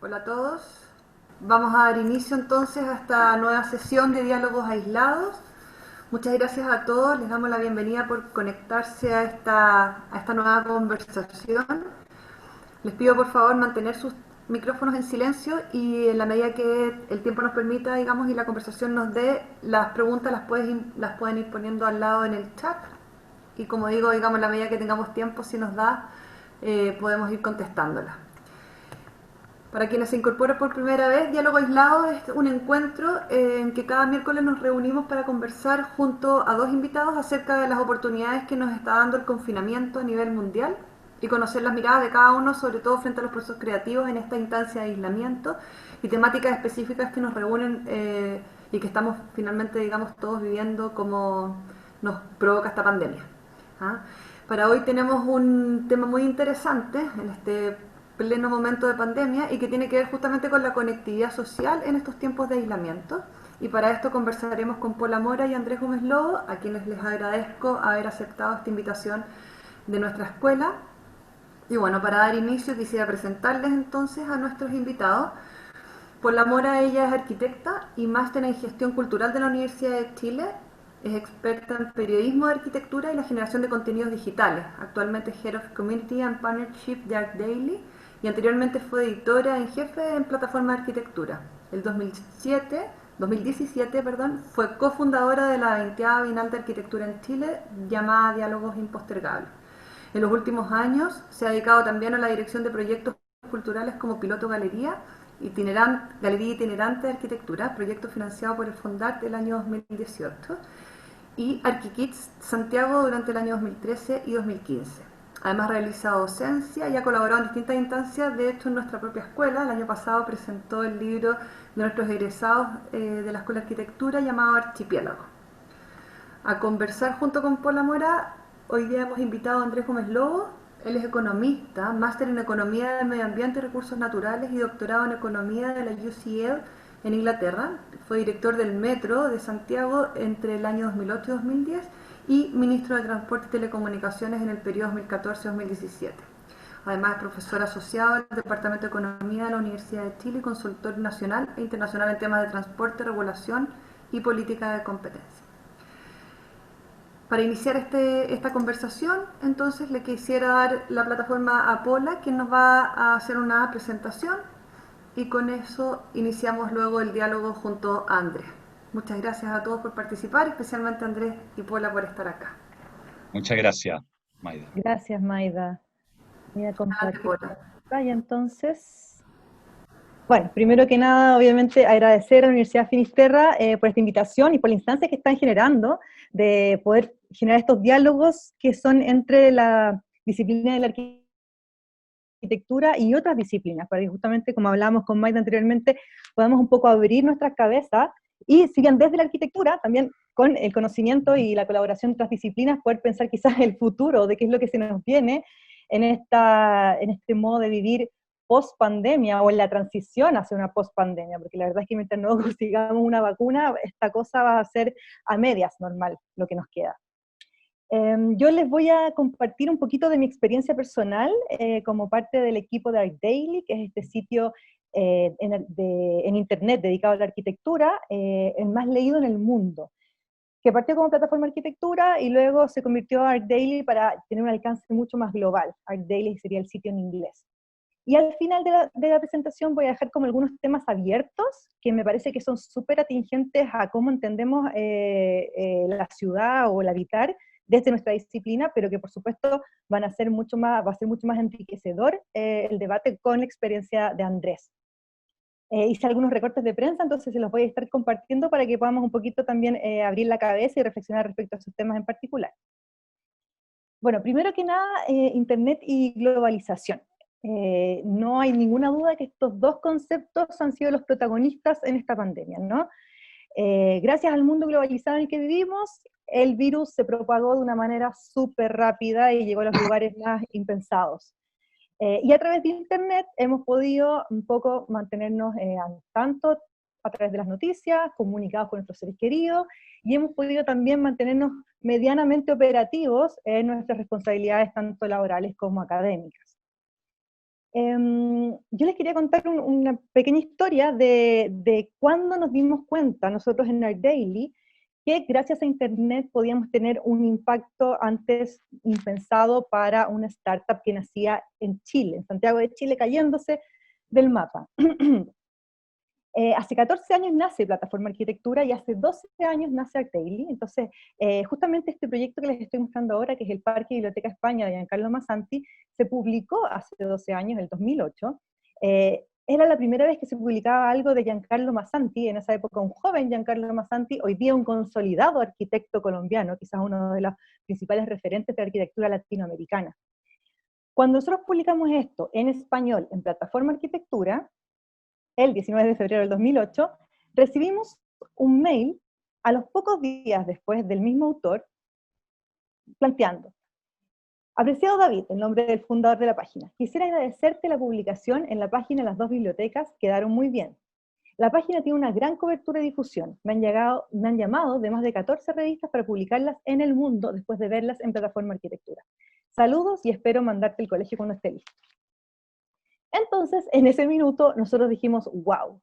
Hola a todos. Vamos a dar inicio entonces a esta nueva sesión de diálogos aislados. Muchas gracias a todos, les damos la bienvenida por conectarse a esta nueva conversación. Les pido por favor mantener sus micrófonos en silencio y en la medida que el tiempo nos permita, digamos, y la conversación nos dé, las preguntas las pueden ir poniendo al lado en el chat. Y como digo, digamos, en la medida que tengamos tiempo, si nos da, podemos ir contestándolas. Para quienes se incorporan por primera vez, Diálogo Aislado es un encuentro en que cada miércoles nos reunimos para conversar junto a dos invitados acerca de las oportunidades que nos está dando el confinamiento a nivel mundial y conocer las miradas de cada uno, sobre todo frente a los procesos creativos en esta instancia de aislamiento y temáticas específicas que nos reúnen y que estamos finalmente, digamos, todos viviendo como nos provoca esta pandemia. ¿Ah? Para hoy tenemos un tema muy interesante en este pleno momento de pandemia y que tiene que ver justamente con la conectividad social en estos tiempos de aislamiento. Y para esto conversaremos con Paula Mora y Andrés Gómez Lobo, a quienes les agradezco haber aceptado esta invitación de nuestra escuela. Y bueno, para dar inicio quisiera presentarles entonces a nuestros invitados. Paula Mora, ella es arquitecta y máster en gestión cultural de la Universidad de Chile. Es experta en periodismo de arquitectura y la generación de contenidos digitales. Actualmente es Head of Community and Partnership de ArcDaily y anteriormente fue editora en jefe en plataforma de arquitectura. El 2017 fue cofundadora de la 20ª Bienal de Arquitectura en Chile, llamada Diálogos Impostergables. En los últimos años se ha dedicado también a la dirección de proyectos culturales como Piloto Galería Itinerante de Arquitectura, proyecto financiado por el Fondart del año 2018, y ArchiKids Santiago durante el año 2013 y 2015. Además realiza docencia y ha colaborado en distintas instancias, de hecho en nuestra propia escuela. El año pasado presentó el libro de nuestros egresados de la Escuela de Arquitectura llamado Archipiélago. A conversar junto con Paula Mora, hoy día hemos invitado a Andrés Gómez Lobo. Él es economista, máster en Economía del Medio Ambiente y Recursos Naturales y doctorado en Economía de la UCL en Inglaterra. Fue director del Metro de Santiago entre el año 2008 y 2010 y ministro de Transporte y Telecomunicaciones en el periodo 2014-2017. Además es profesor asociado del Departamento de Economía de la Universidad de Chile y consultor nacional e internacional en temas de transporte, regulación y política de competencia. Para iniciar esta conversación, entonces le quisiera dar la plataforma a Paula, quien nos va a hacer una presentación, y con eso iniciamos luego el diálogo junto a Andrés. Muchas gracias a todos por participar, especialmente a Andrés y Paula por estar acá. Muchas gracias, Maida. Gracias, Maida. Voy a compartir la pantalla entonces. Bueno, primero que nada, obviamente, agradecer a la Universidad Finisterra por esta invitación y por la instancia que están generando de poder generar estos diálogos que son entre la disciplina de la arquitectura y otras disciplinas, para que justamente, como hablábamos con Maida anteriormente, podamos un poco abrir nuestras cabezas y, si bien desde la arquitectura, también con el conocimiento y la colaboración de otras disciplinas, poder pensar quizás el futuro, de qué es lo que se nos viene en este modo de vivir post-pandemia o en la transición hacia una post-pandemia, porque la verdad es que mientras no consigamos una vacuna, esta cosa va a ser a medias normal lo que nos queda. Yo les voy a compartir un poquito de mi experiencia personal como parte del equipo de ArcDaily, que es este sitio en internet dedicado a la arquitectura, el más leído en el mundo, que partió como plataforma de arquitectura y luego se convirtió a ArcDaily para tener un alcance mucho más global. ArcDaily sería el sitio en inglés. Y al final de la presentación voy a dejar como algunos temas abiertos que me parece que son súper atingentes a cómo entendemos la ciudad o el habitar desde nuestra disciplina, pero que por supuesto va a ser mucho más enriquecedor el debate con la experiencia de Andrés. Hice algunos recortes de prensa, entonces se los voy a estar compartiendo para que podamos un poquito también abrir la cabeza y reflexionar respecto a esos temas en particular. Bueno, primero que nada, Internet y globalización. No hay ninguna duda que estos dos conceptos han sido los protagonistas en esta pandemia, ¿no? Gracias al mundo globalizado en el que vivimos, el virus se propagó de una manera súper rápida y llegó a los lugares más impensados. Y a través de Internet hemos podido un poco mantenernos al tanto a través de las noticias, comunicados con nuestros seres queridos, y hemos podido también mantenernos medianamente operativos en nuestras responsabilidades tanto laborales como académicas. Yo les quería contar una pequeña historia de cuando nos dimos cuenta nosotros en Art Daily que gracias a Internet podíamos tener un impacto antes impensado para una startup que nacía en Chile, en Santiago de Chile, cayéndose del mapa. Hace 14 años nace Plataforma Arquitectura y hace 12 años nace Art Daily. Entonces, justamente este proyecto que les estoy mostrando ahora, que es el Parque Biblioteca España de Giancarlo Massanti, se publicó hace 12 años, el 2008. Era la primera vez que se publicaba algo de Giancarlo Massanti, en esa época un joven Giancarlo Massanti, hoy día un consolidado arquitecto colombiano, quizás uno de los principales referentes de la arquitectura latinoamericana. Cuando nosotros publicamos esto en español en Plataforma Arquitectura, el 19 de febrero del 2008, recibimos un mail a los pocos días después del mismo autor, planteando: apreciado David, el nombre del fundador de la página, quisiera agradecerte la publicación en la página de las dos bibliotecas, quedaron muy bien. La página tiene una gran cobertura y difusión, me han llamado de más de 14 revistas para publicarlas en el mundo después de verlas en Plataforma Arquitectura. Saludos y espero mandarte el colegio cuando esté listo. Entonces, en ese minuto, nosotros dijimos, wow,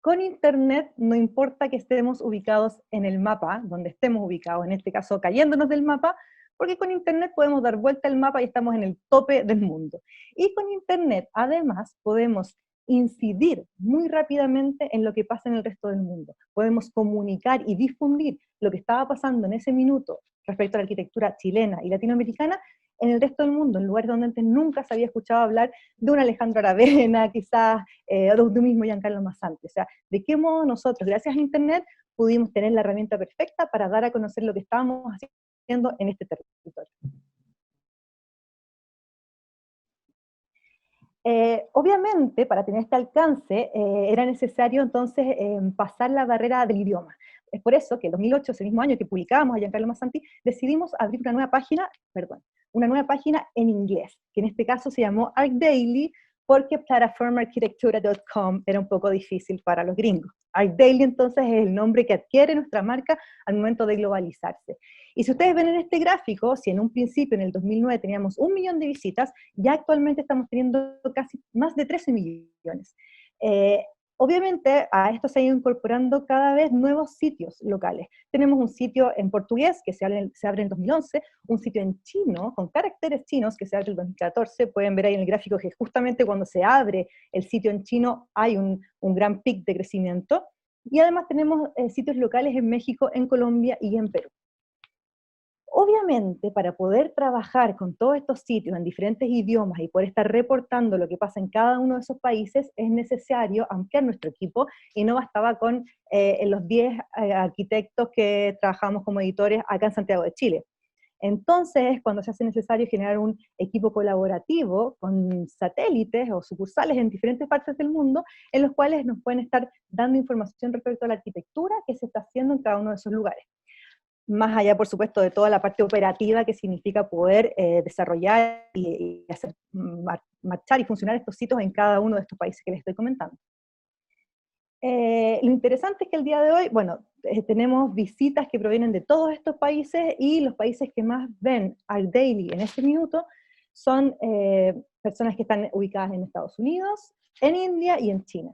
con Internet no importa que estemos ubicados en el mapa, donde estemos ubicados, en este caso cayéndonos del mapa, porque con Internet podemos dar vuelta al mapa y estamos en el tope del mundo. Y con Internet, además, podemos incidir muy rápidamente en lo que pasa en el resto del mundo. Podemos comunicar y difundir lo que estaba pasando en ese minuto respecto a la arquitectura chilena y latinoamericana en el resto del mundo, en lugares donde antes nunca se había escuchado hablar de un Alejandro Aravena, quizás, o de un mismo Giancarlo Massanti. O sea, de qué modo nosotros, gracias a Internet, pudimos tener la herramienta perfecta para dar a conocer lo que estábamos haciendo en este territorio. Obviamente, para tener este alcance, era necesario entonces pasar la barrera del idioma. Es por eso que en 2008, ese mismo año que publicábamos a Giancarlo Massanti, decidimos abrir una nueva página en inglés, que en este caso se llamó Art Daily, porque plataformaarquitectura.com era un poco difícil para los gringos. Art Daily entonces es el nombre que adquiere nuestra marca al momento de globalizarse. Y si ustedes ven en este gráfico, si en un principio, en el 2009, teníamos 1 millón de visitas, ya actualmente estamos teniendo casi más de 13 millones. Obviamente a esto se ha ido incorporando cada vez nuevos sitios locales. Tenemos un sitio en portugués que se abre en el 2011, un sitio en chino, con caracteres chinos, que se abre en el 2014. Pueden ver ahí en el gráfico que justamente cuando se abre el sitio en chino hay un gran pic de crecimiento. Y además tenemos sitios locales en México, en Colombia y en Perú. Obviamente, para poder trabajar con todos estos sitios en diferentes idiomas y poder estar reportando lo que pasa en cada uno de esos países, es necesario ampliar nuestro equipo, y no bastaba con los 10 arquitectos que trabajamos como editores acá en Santiago de Chile. Entonces, cuando se hace necesario generar un equipo colaborativo con satélites o sucursales en diferentes partes del mundo, en los cuales nos pueden estar dando información respecto a la arquitectura que se está haciendo en cada uno de esos lugares. Más allá, por supuesto, de toda la parte operativa que significa poder desarrollar y hacer marchar y funcionar estos sitios en cada uno de estos países que les estoy comentando. Lo interesante es que el día de hoy, bueno, tenemos visitas que provienen de todos estos países, y los países que más ven Art Daily en este minuto son personas que están ubicadas en Estados Unidos, en India y en China.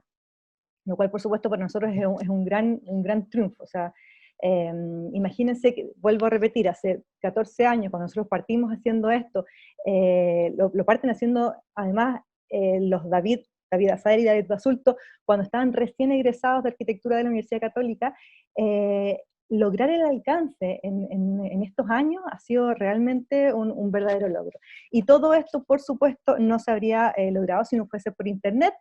Lo cual, por supuesto, para nosotros es un gran triunfo. O sea, imagínense que, vuelvo a repetir, hace 14 años, cuando nosotros partimos haciendo esto, lo parten haciendo además los David Azaer y David Basulto, cuando estaban recién egresados de arquitectura de la Universidad Católica. Lograr el alcance en estos años ha sido realmente un verdadero logro. Y todo esto, por supuesto, no se habría logrado si no fuese por Internet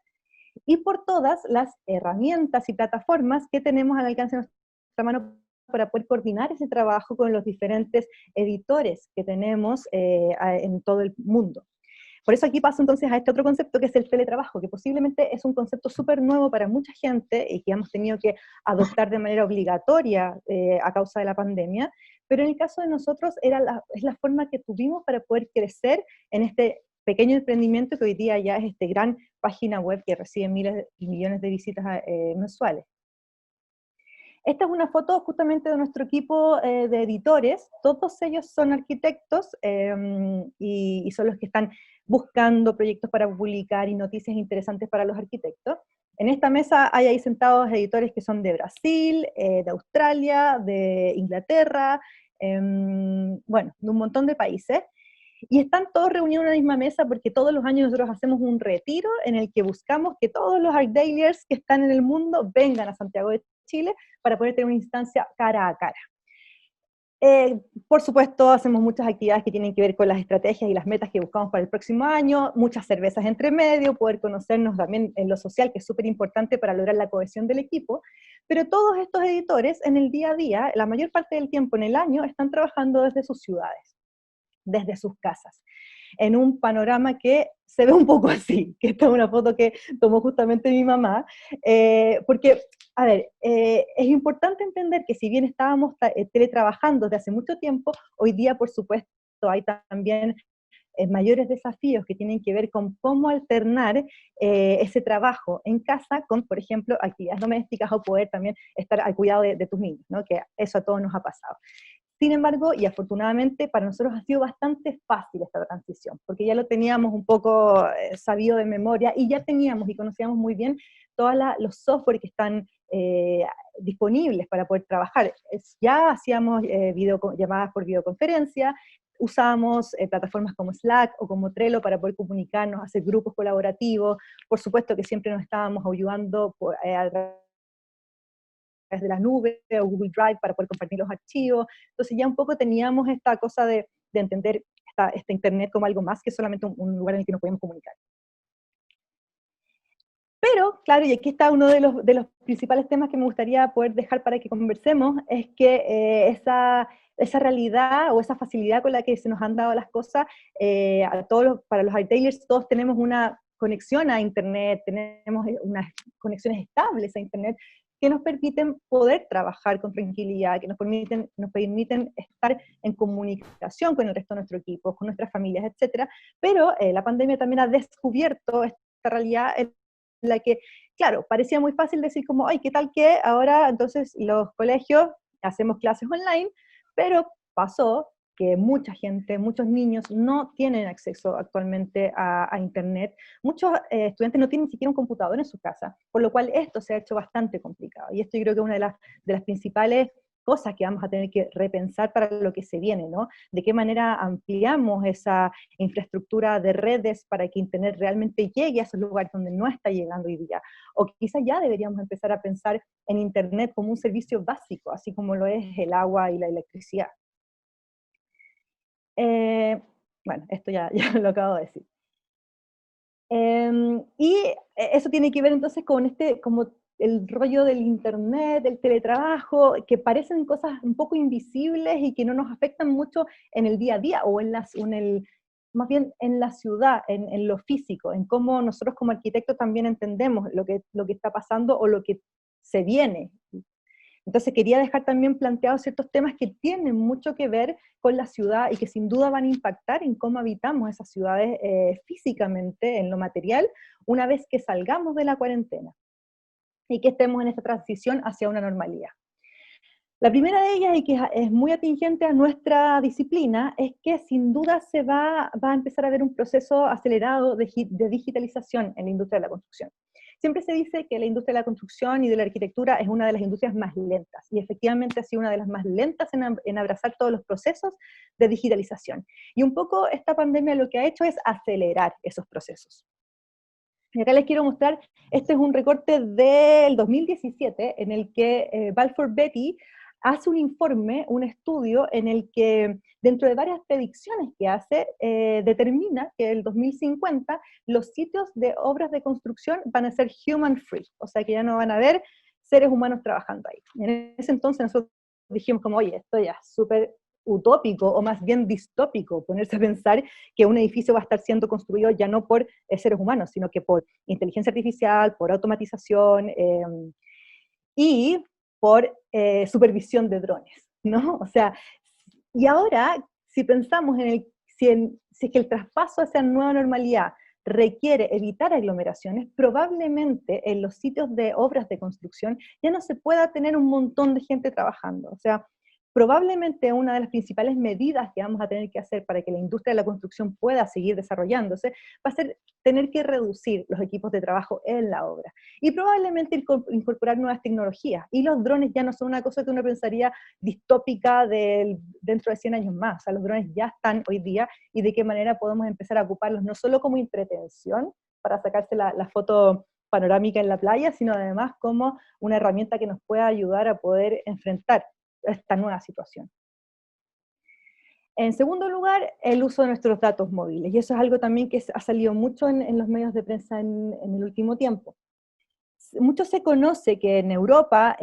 y por todas las herramientas y plataformas que tenemos al alcance de nuestra mano para poder coordinar ese trabajo con los diferentes editores que tenemos en todo el mundo. Por eso aquí paso entonces a este otro concepto, que es el teletrabajo, que posiblemente es un concepto súper nuevo para mucha gente y que hemos tenido que adoptar de manera obligatoria a causa de la pandemia, pero en el caso de nosotros es la forma que tuvimos para poder crecer en este pequeño emprendimiento que hoy día ya es esta gran página web que recibe miles y millones de visitas mensuales. Esta es una foto justamente de nuestro equipo de editores. Todos ellos son arquitectos y son los que están buscando proyectos para publicar y noticias interesantes para los arquitectos. En esta mesa hay ahí sentados editores que son de Brasil, de Australia, de Inglaterra, bueno, de un montón de países. Y están todos reunidos en una misma mesa porque todos los años nosotros hacemos un retiro en el que buscamos que todos los ArcDailiers que están en el mundo vengan a Santiago de Chile para poder tener una instancia cara a cara. Por supuesto, hacemos muchas actividades que tienen que ver con las estrategias y las metas que buscamos para el próximo año, muchas cervezas entre medio, poder conocernos también en lo social, que es súper importante para lograr la cohesión del equipo, pero todos estos editores en el día a día, la mayor parte del tiempo en el año, están trabajando desde sus ciudades, desde sus casas, en un panorama que se ve un poco así, que esta es una foto que tomó justamente mi mamá, porque, a ver, es importante entender que si bien estábamos teletrabajando desde hace mucho tiempo, hoy día, por supuesto, hay también mayores desafíos que tienen que ver con cómo alternar ese trabajo en casa con, por ejemplo, actividades domésticas o poder también estar al cuidado de tus niños, ¿no? Que eso a todos nos ha pasado. Sin embargo, y afortunadamente, para nosotros ha sido bastante fácil esta transición, porque ya lo teníamos un poco sabido de memoria y ya teníamos y conocíamos muy bien todos los software que están disponibles para poder trabajar. Ya hacíamos llamadas por videoconferencia, usábamos plataformas como Slack o como Trello para poder comunicarnos, hacer grupos colaborativos, por supuesto que siempre nos estábamos ayudando a través de la nube o Google Drive para poder compartir los archivos. Entonces ya un poco teníamos esta cosa de entender esta Internet como algo más que solamente un lugar en el que nos podíamos comunicar. Pero, claro, y aquí está uno de los principales temas que me gustaría poder dejar para que conversemos, es que esa realidad o esa facilidad con la que se nos han dado las cosas, para los retailers todos tenemos una conexión a Internet, tenemos unas conexiones estables a Internet, que nos permiten poder trabajar con tranquilidad, que nos permiten estar en comunicación con el resto de nuestro equipo, con nuestras familias, etcétera. Pero la pandemia también ha descubierto esta realidad en la que, claro, parecía muy fácil decir como, ay, ¿qué tal que ahora entonces los colegios hacemos clases online? Pero pasó que mucha gente, muchos niños no tienen acceso actualmente a Internet, muchos estudiantes no tienen ni siquiera un computador en su casa, por lo cual esto se ha hecho bastante complicado, y esto yo creo que es una de las principales cosas que vamos a tener que repensar para lo que se viene, ¿no? De qué manera ampliamos esa infraestructura de redes para que Internet realmente llegue a esos lugares donde no está llegando hoy día, o quizás ya deberíamos empezar a pensar en Internet como un servicio básico, así como lo es el agua y la electricidad. Bueno, esto ya lo acabo de decir. Y eso tiene que ver entonces con como el rollo del Internet, del teletrabajo, que parecen cosas un poco invisibles y que no nos afectan mucho en el día a día, o más bien en la ciudad, en lo físico, en cómo nosotros como arquitectos también entendemos lo que está pasando o lo que se viene. Entonces quería dejar también planteados ciertos temas que tienen mucho que ver con la ciudad y que sin duda van a impactar en cómo habitamos esas ciudades físicamente, en lo material, una vez que salgamos de la cuarentena y que estemos en esta transición hacia una normalidad. La primera de ellas, y que es muy atingente a nuestra disciplina, es que sin duda se va a empezar a ver un proceso acelerado de digitalización en la industria de la construcción. Siempre se dice que la industria de la construcción y de la arquitectura es una de las industrias más lentas, y efectivamente ha sido una de las más lentas en abrazar todos los procesos de digitalización. Y un poco esta pandemia lo que ha hecho es acelerar esos procesos. Y acá les quiero mostrar, este es un recorte del 2017, en el que Balfour Beatty hace un informe, un estudio, en el que dentro de varias predicciones que hace, determina que el 2050 los sitios de obras de construcción van a ser human free, o sea que ya no van a haber seres humanos trabajando ahí. En ese entonces nosotros dijimos como, oye, esto ya es súper utópico, o más bien distópico, ponerse a pensar que un edificio va a estar siendo construido ya no por seres humanos, sino que por inteligencia artificial, por automatización, y por supervisión de drones, ¿no? O sea, y ahora, si pensamos si es que el traspaso hacia nueva normalidad requiere evitar aglomeraciones, probablemente en los sitios de obras de construcción ya no se pueda tener un montón de gente trabajando. O sea, probablemente una de las principales medidas que vamos a tener que hacer para que la industria de la construcción pueda seguir desarrollándose va a ser tener que reducir los equipos de trabajo en la obra y probablemente incorporar nuevas tecnologías. Y los drones ya no son una cosa que uno pensaría distópica dentro de 100 años más. O sea, los drones ya están hoy día y de qué manera podemos empezar a ocuparlos no solo como entretención para sacarse la foto panorámica en la playa, sino además como una herramienta que nos pueda ayudar a poder enfrentar esta nueva situación. En segundo lugar, el uso de nuestros datos móviles, y eso es algo también que ha salido mucho en los medios de prensa en el último tiempo. Mucho se conoce que en Europa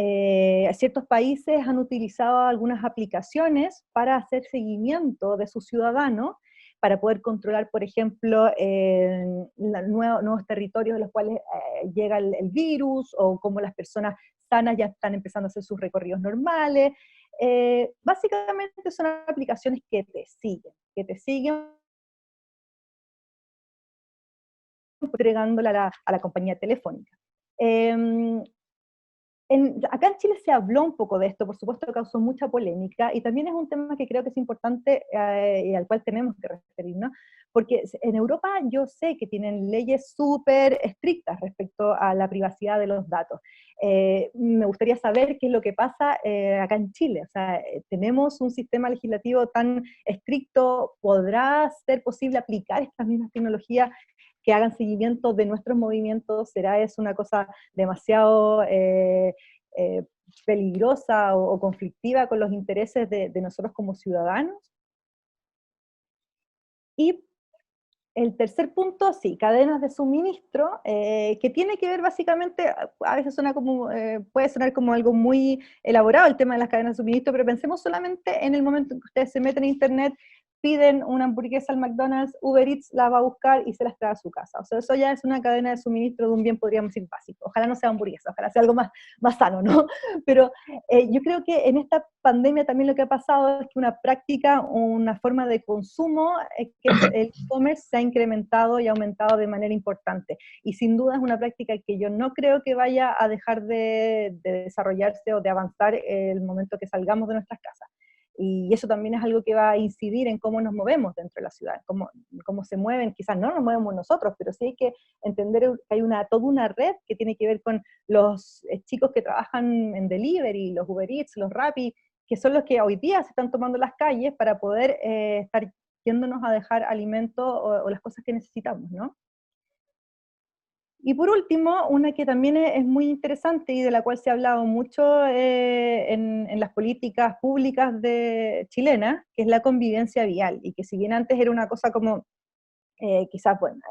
ciertos países han utilizado algunas aplicaciones para hacer seguimiento de sus ciudadanos, para poder controlar, por ejemplo, nuevos territorios en los cuales llega el virus, o cómo las personas sanas ya están empezando a hacer sus recorridos normales. Básicamente son aplicaciones que te siguen entregándola a la compañía telefónica. Acá en Chile se habló un poco de esto, por supuesto causó mucha polémica, y también es un tema que creo que es importante y al cual tenemos que referirnos, porque en Europa yo sé que tienen leyes súper estrictas respecto a la privacidad de los datos. Me gustaría saber qué es lo que pasa acá en Chile. O sea, ¿tenemos un sistema legislativo tan estricto? ¿Podrá ser posible aplicar estas mismas tecnologías que hagan seguimiento de nuestros movimientos? ¿Será eso una cosa demasiado eh, peligrosa o conflictiva con los intereses de nosotros como ciudadanos? Y el tercer punto, sí, cadenas de suministro, que tiene que ver básicamente, a veces suena como, puede sonar como algo muy elaborado el tema de las cadenas de suministro, pero pensemos solamente en el momento en que ustedes se meten en internet, piden una hamburguesa al McDonald's, Uber Eats la va a buscar y se las trae a su casa. O sea, eso ya es una cadena de suministro de un bien, podríamos decir, básico. Ojalá no sea hamburguesa, ojalá sea algo más sano, ¿no? Pero yo creo que en esta pandemia también lo que ha pasado es que una práctica, una forma de consumo, que es el e-commerce, se ha incrementado y aumentado de manera importante. Y sin duda es una práctica que yo no creo que vaya a dejar de desarrollarse o de avanzar el momento que salgamos de nuestras casas. Y eso también es algo que va a incidir en cómo nos movemos dentro de la ciudad, cómo se mueven. Quizás no nos movemos nosotros, pero sí hay que entender que hay toda una red que tiene que ver con los chicos que trabajan en delivery, los Uber Eats, los Rappi, que son los que hoy día se están tomando las calles para poder estar yéndonos a dejar alimento o las cosas que necesitamos, ¿no? Y por último, una que también es muy interesante y de la cual se ha hablado mucho en las políticas públicas chilenas, que es la convivencia vial, y que si bien antes era una cosa como, quizás, bueno,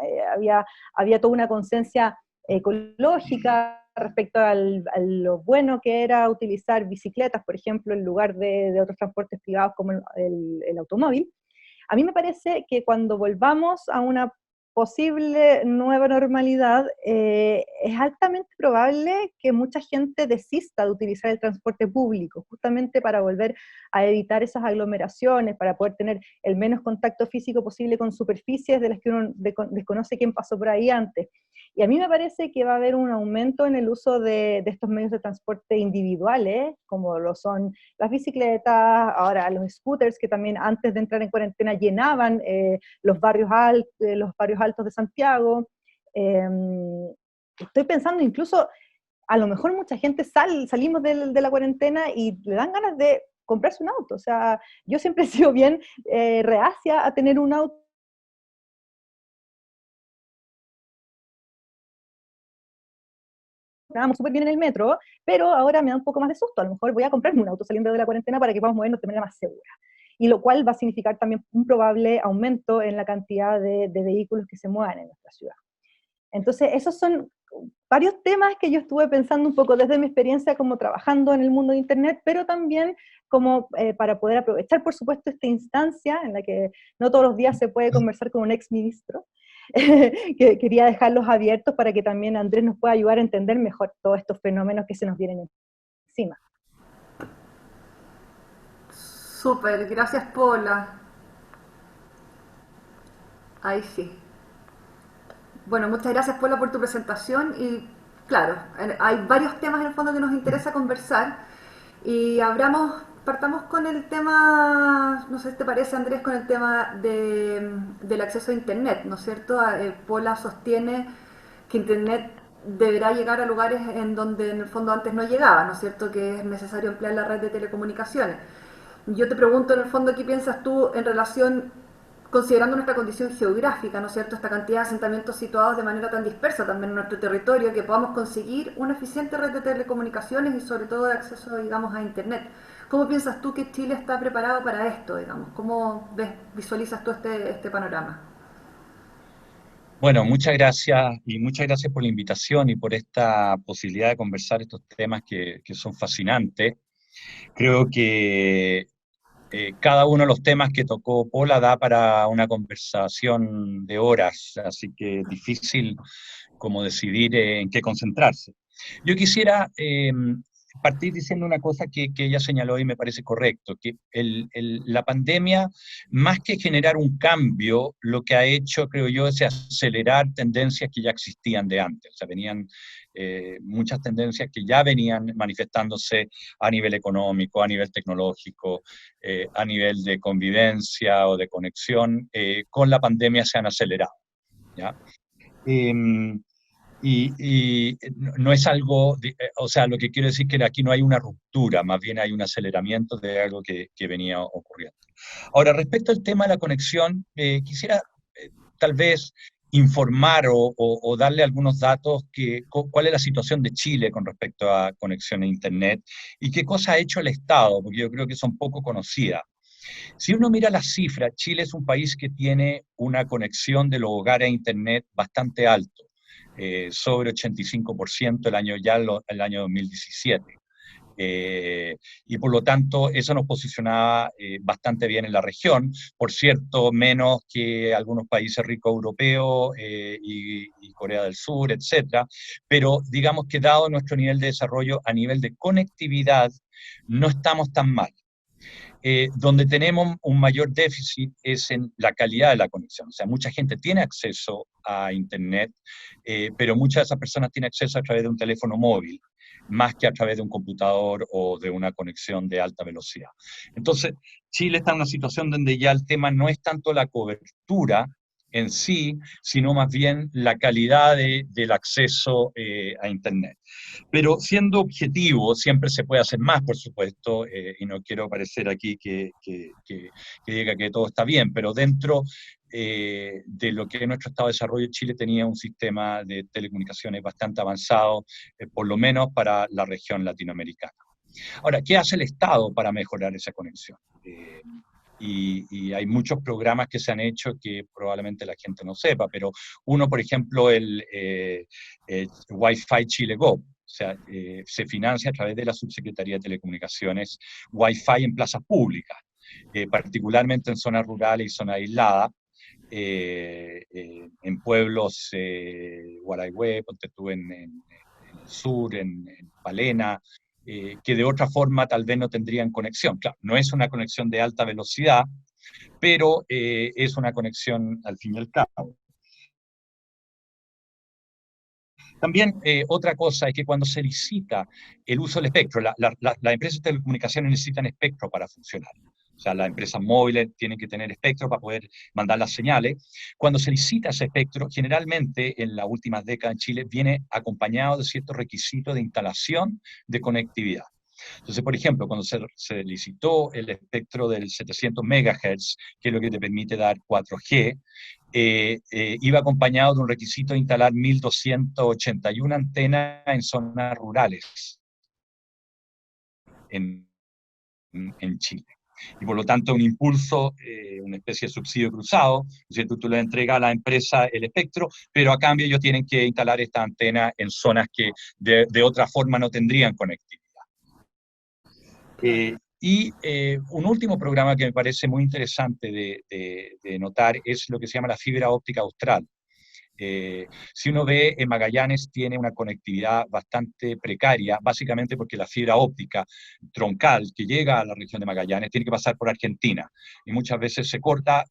había toda una conciencia ecológica respecto a lo bueno que era utilizar bicicletas, por ejemplo, en lugar de otros transportes privados como el automóvil. A mí me parece que cuando volvamos a una posible nueva normalidad, es altamente probable que mucha gente desista de utilizar el transporte público, justamente para volver a evitar esas aglomeraciones, para poder tener el menos contacto físico posible con superficies de las que uno desconoce quién pasó por ahí antes. Y a mí me parece que va a haber un aumento en el uso de estos medios de transporte individuales, como lo son las bicicletas, ahora los scooters, que también antes de entrar en cuarentena llenaban los barrios altos de Santiago. Estoy pensando incluso, a lo mejor mucha gente salimos de la cuarentena y le dan ganas de comprarse un auto. O sea, yo siempre he sido bien reacia a tener un auto. Estábamos súper bien en el metro, pero ahora me da un poco más de susto. A lo mejor voy a comprarme un auto saliendo de la cuarentena para que podamos movernos de manera más segura. Y lo cual va a significar también un probable aumento en la cantidad de vehículos que se muevan en nuestra ciudad. Entonces, esos son varios temas que yo estuve pensando un poco desde mi experiencia como trabajando en el mundo de Internet, pero también como para poder aprovechar, por supuesto, esta instancia en la que no todos los días se puede conversar con un ex ministro, que quería dejarlos abiertos para que también Andrés nos pueda ayudar a entender mejor todos estos fenómenos que se nos vienen encima. Súper, gracias Paula. Ahí sí. Bueno, muchas gracias Paula por tu presentación y claro, hay varios temas en el fondo que nos interesa conversar y partamos con el tema, no sé si te parece Andrés, con el tema del acceso a Internet, ¿no es cierto? Paula sostiene que Internet deberá llegar a lugares en donde en el fondo antes no llegaba, ¿no es cierto? Que es necesario emplear la red de telecomunicaciones. Yo te pregunto en el fondo qué piensas tú en relación, considerando nuestra condición geográfica, ¿no es cierto? Esta cantidad de asentamientos situados de manera tan dispersa también en nuestro territorio, que podamos conseguir una eficiente red de telecomunicaciones y sobre todo de acceso, digamos, a Internet. ¿Cómo piensas tú que Chile está preparado para esto, digamos? ¿Cómo visualizas tú este panorama? Bueno, muchas gracias por la invitación y por esta posibilidad de conversar estos temas que son fascinantes. Creo que cada uno de los temas que tocó Paula da para una conversación de horas, así que es difícil como decidir en qué concentrarse. Yo quisiera partir diciendo una cosa que ella señaló y me parece correcto, que la pandemia, más que generar un cambio, lo que ha hecho, creo yo, es acelerar tendencias que ya existían de antes. O sea, venían muchas tendencias que ya venían manifestándose a nivel económico, a nivel tecnológico, a nivel de convivencia o de conexión, con la pandemia se han acelerado, ¿ya? Y no es algo, o sea, lo que quiero decir es que aquí no hay una ruptura, más bien hay un aceleramiento de algo que venía ocurriendo. Ahora, respecto al tema de la conexión, quisiera tal vez informar o darle algunos datos cuál es la situación de Chile con respecto a conexión a Internet y qué cosa ha hecho el Estado, porque yo creo que son poco conocidas. Si uno mira las cifras, Chile es un país que tiene una conexión de los hogares a Internet bastante alto, sobre 85% el año 2017. Y por lo tanto, eso nos posicionaba bastante bien en la región, por cierto, menos que algunos países ricos europeos y Corea del Sur, etcétera, pero digamos que dado nuestro nivel de desarrollo a nivel de conectividad, no estamos tan mal. Donde tenemos un mayor déficit es en la calidad de la conexión. O sea, mucha gente tiene acceso a Internet, pero muchas de esas personas tienen acceso a través de un teléfono móvil, más que a través de un computador o de una conexión de alta velocidad. Entonces, Chile está en una situación donde ya el tema no es tanto la cobertura en sí, sino más bien la calidad del acceso a Internet. Pero siendo objetivo, siempre se puede hacer más, por supuesto, y no quiero parecer aquí que diga que todo está bien, pero dentro de lo que es nuestro estado de desarrollo, Chile tenía un sistema de telecomunicaciones bastante avanzado, por lo menos para la región latinoamericana. Ahora, ¿qué hace el Estado para mejorar esa conexión? Y hay muchos programas que se han hecho que probablemente la gente no sepa, pero uno, por ejemplo, el Wi-Fi Chile Go. O sea, se financia a través de la Subsecretaría de Telecomunicaciones Wi-Fi en plazas públicas, particularmente en zonas rurales y zonas aisladas, en pueblos, Guaraígüe, ponte tú en el sur, en Palena, que de otra forma tal vez no tendrían conexión. Claro, no es una conexión de alta velocidad, pero es una conexión al fin y al cabo. También otra cosa es que cuando se licita el uso del espectro, las empresas de telecomunicaciones necesitan espectro para funcionar. O sea, las empresas móviles tienen que tener espectro para poder mandar las señales. Cuando se licita ese espectro, generalmente en las últimas décadas en Chile viene acompañado de ciertos requisitos de instalación de conectividad. Entonces, por ejemplo, cuando se licitó el espectro del 700 MHz, que es lo que te permite dar 4G, iba acompañado de un requisito de instalar 1.281 antenas en zonas rurales en, en Chile. Y por lo tanto un impulso, una especie de subsidio cruzado, ¿cierto? Tú le entregas a la empresa el espectro, pero a cambio ellos tienen que instalar esta antena en zonas que de otra forma no tendrían conectividad. Un último programa que me parece muy interesante de notar es lo que se llama la fibra óptica austral, Si uno ve, Magallanes tiene una conectividad bastante precaria, básicamente porque la fibra óptica troncal que llega a la región de Magallanes tiene que pasar por Argentina, y muchas veces se corta.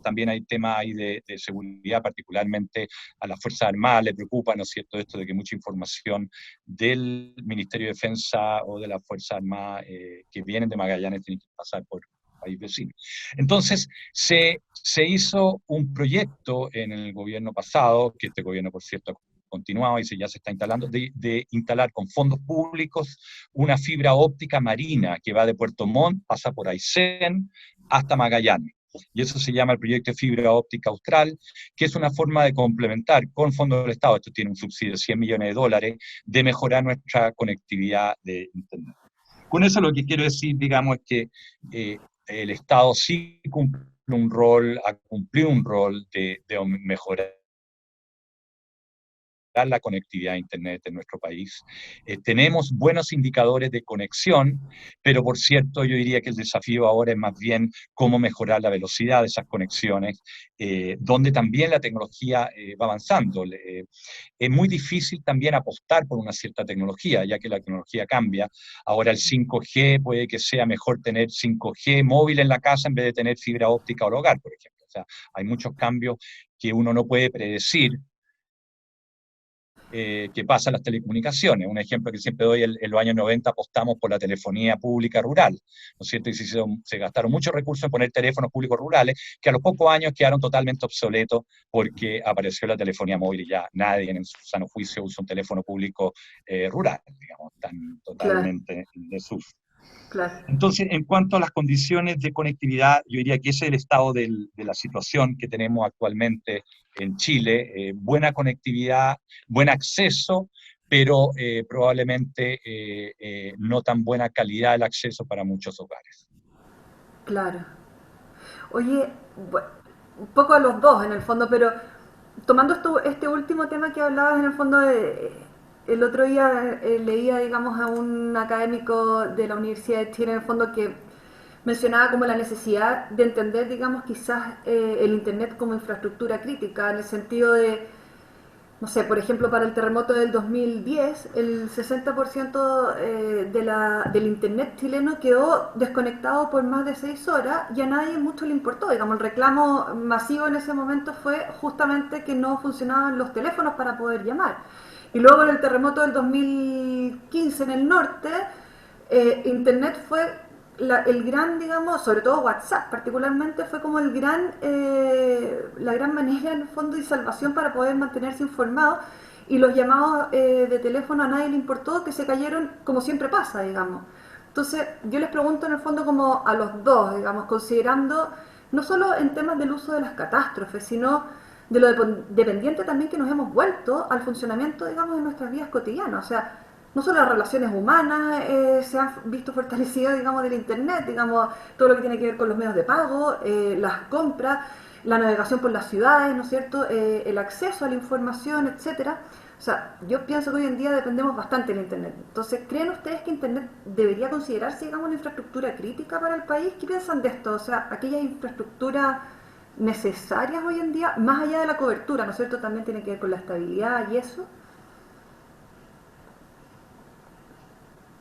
También hay temas ahí de seguridad, particularmente a las Fuerzas Armadas le preocupa, ¿no es cierto?, esto de que mucha información del Ministerio de Defensa o de las Fuerzas Armadas que vienen de Magallanes tienen que pasar por país vecino. Entonces, se hizo un proyecto en el gobierno pasado, que este gobierno, por cierto, ha continuado y ya se está instalando, de instalar con fondos públicos una fibra óptica marina que va de Puerto Montt, pasa por Aysén hasta Magallanes. Y eso se llama el proyecto de fibra óptica austral, que es una forma de complementar con fondos del Estado, esto tiene un subsidio de $100 millones, de mejorar nuestra conectividad de Internet. Con eso lo que quiero decir, digamos, es que el Estado sí cumple un rol, ha cumplido un rol de mejorar la conectividad a Internet en nuestro país. Tenemos buenos indicadores de conexión, pero por cierto yo diría que el desafío ahora es más bien cómo mejorar la velocidad de esas conexiones, donde también la tecnología va avanzando. Es muy difícil también apostar por una cierta tecnología, ya que la tecnología cambia. Ahora el 5G puede que sea mejor tener 5G móvil en la casa en vez de tener fibra óptica al hogar, por ejemplo. O sea, hay muchos cambios que uno no puede predecir, que pasa en las telecomunicaciones. Un ejemplo que siempre doy, en los años 90 apostamos por la telefonía pública rural, ¿no es cierto? Y se gastaron muchos recursos en poner teléfonos públicos rurales, que a los pocos años quedaron totalmente obsoletos porque apareció la telefonía móvil y ya nadie en su sano juicio usa un teléfono público rural, digamos, tan totalmente en desuso. Claro. Entonces, en cuanto a las condiciones de conectividad, yo diría que ese es el estado de la situación que tenemos actualmente en Chile. Buena conectividad, buen acceso, pero probablemente no tan buena calidad del acceso para muchos hogares. Claro. Oye, un poco a los dos en el fondo, pero tomando este último tema que hablabas en el fondo el otro día leía, digamos, a un académico de la Universidad de Chile en el fondo que mencionaba como la necesidad de entender, digamos, quizás el Internet como infraestructura crítica, en el sentido de, no sé, por ejemplo, para el terremoto del 2010, el 60% del Internet chileno quedó desconectado por más de 6 horas y a nadie mucho le importó. Digamos, el reclamo masivo en ese momento fue justamente que no funcionaban los teléfonos para poder llamar. Y luego en el terremoto del 2015 en el norte, Internet fue el gran, digamos, sobre todo WhatsApp particularmente, fue como la gran manera en el fondo y salvación para poder mantenerse informado, y los llamados de teléfono a nadie le importó, que se cayeron como siempre pasa, digamos. Entonces yo les pregunto en el fondo como a los dos, digamos, considerando no solo en temas del uso de las catástrofes, sino de lo dependiente también que nos hemos vuelto al funcionamiento, digamos, de nuestras vidas cotidianas. O sea, no solo las relaciones humanas se han visto fortalecidas, digamos, del Internet, digamos, todo lo que tiene que ver con los medios de pago, las compras, la navegación por las ciudades, ¿no es cierto?, el acceso a la información, etcétera. O sea, yo pienso que hoy en día dependemos bastante del Internet. Entonces, ¿creen ustedes que Internet debería considerarse, digamos, una infraestructura crítica para el país? ¿Qué piensan de esto? O sea, aquellas infraestructuras necesarias hoy en día, más allá de la cobertura, ¿no es cierto?, también tiene que ver con la estabilidad y eso.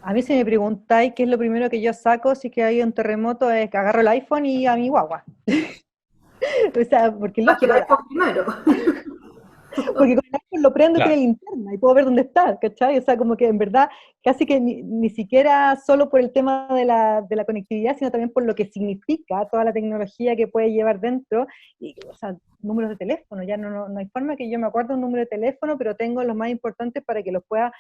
A mí si me preguntáis qué es lo primero que yo saco si es que hay un terremoto, es que agarro el iPhone y a mi guagua. O sea, porque Más que el lógico, iPhone primero. porque con el iPhone lo prendo y Claro. tiene linterna y puedo ver dónde está, ¿cachai? O sea, como que en verdad, casi que ni siquiera solo por el tema de la conectividad, sino también por lo que significa toda la tecnología que puede llevar dentro, y, o sea, números de teléfono, ya no hay forma que yo me acuerde un número de teléfono, pero tengo los más importantes para que los pueda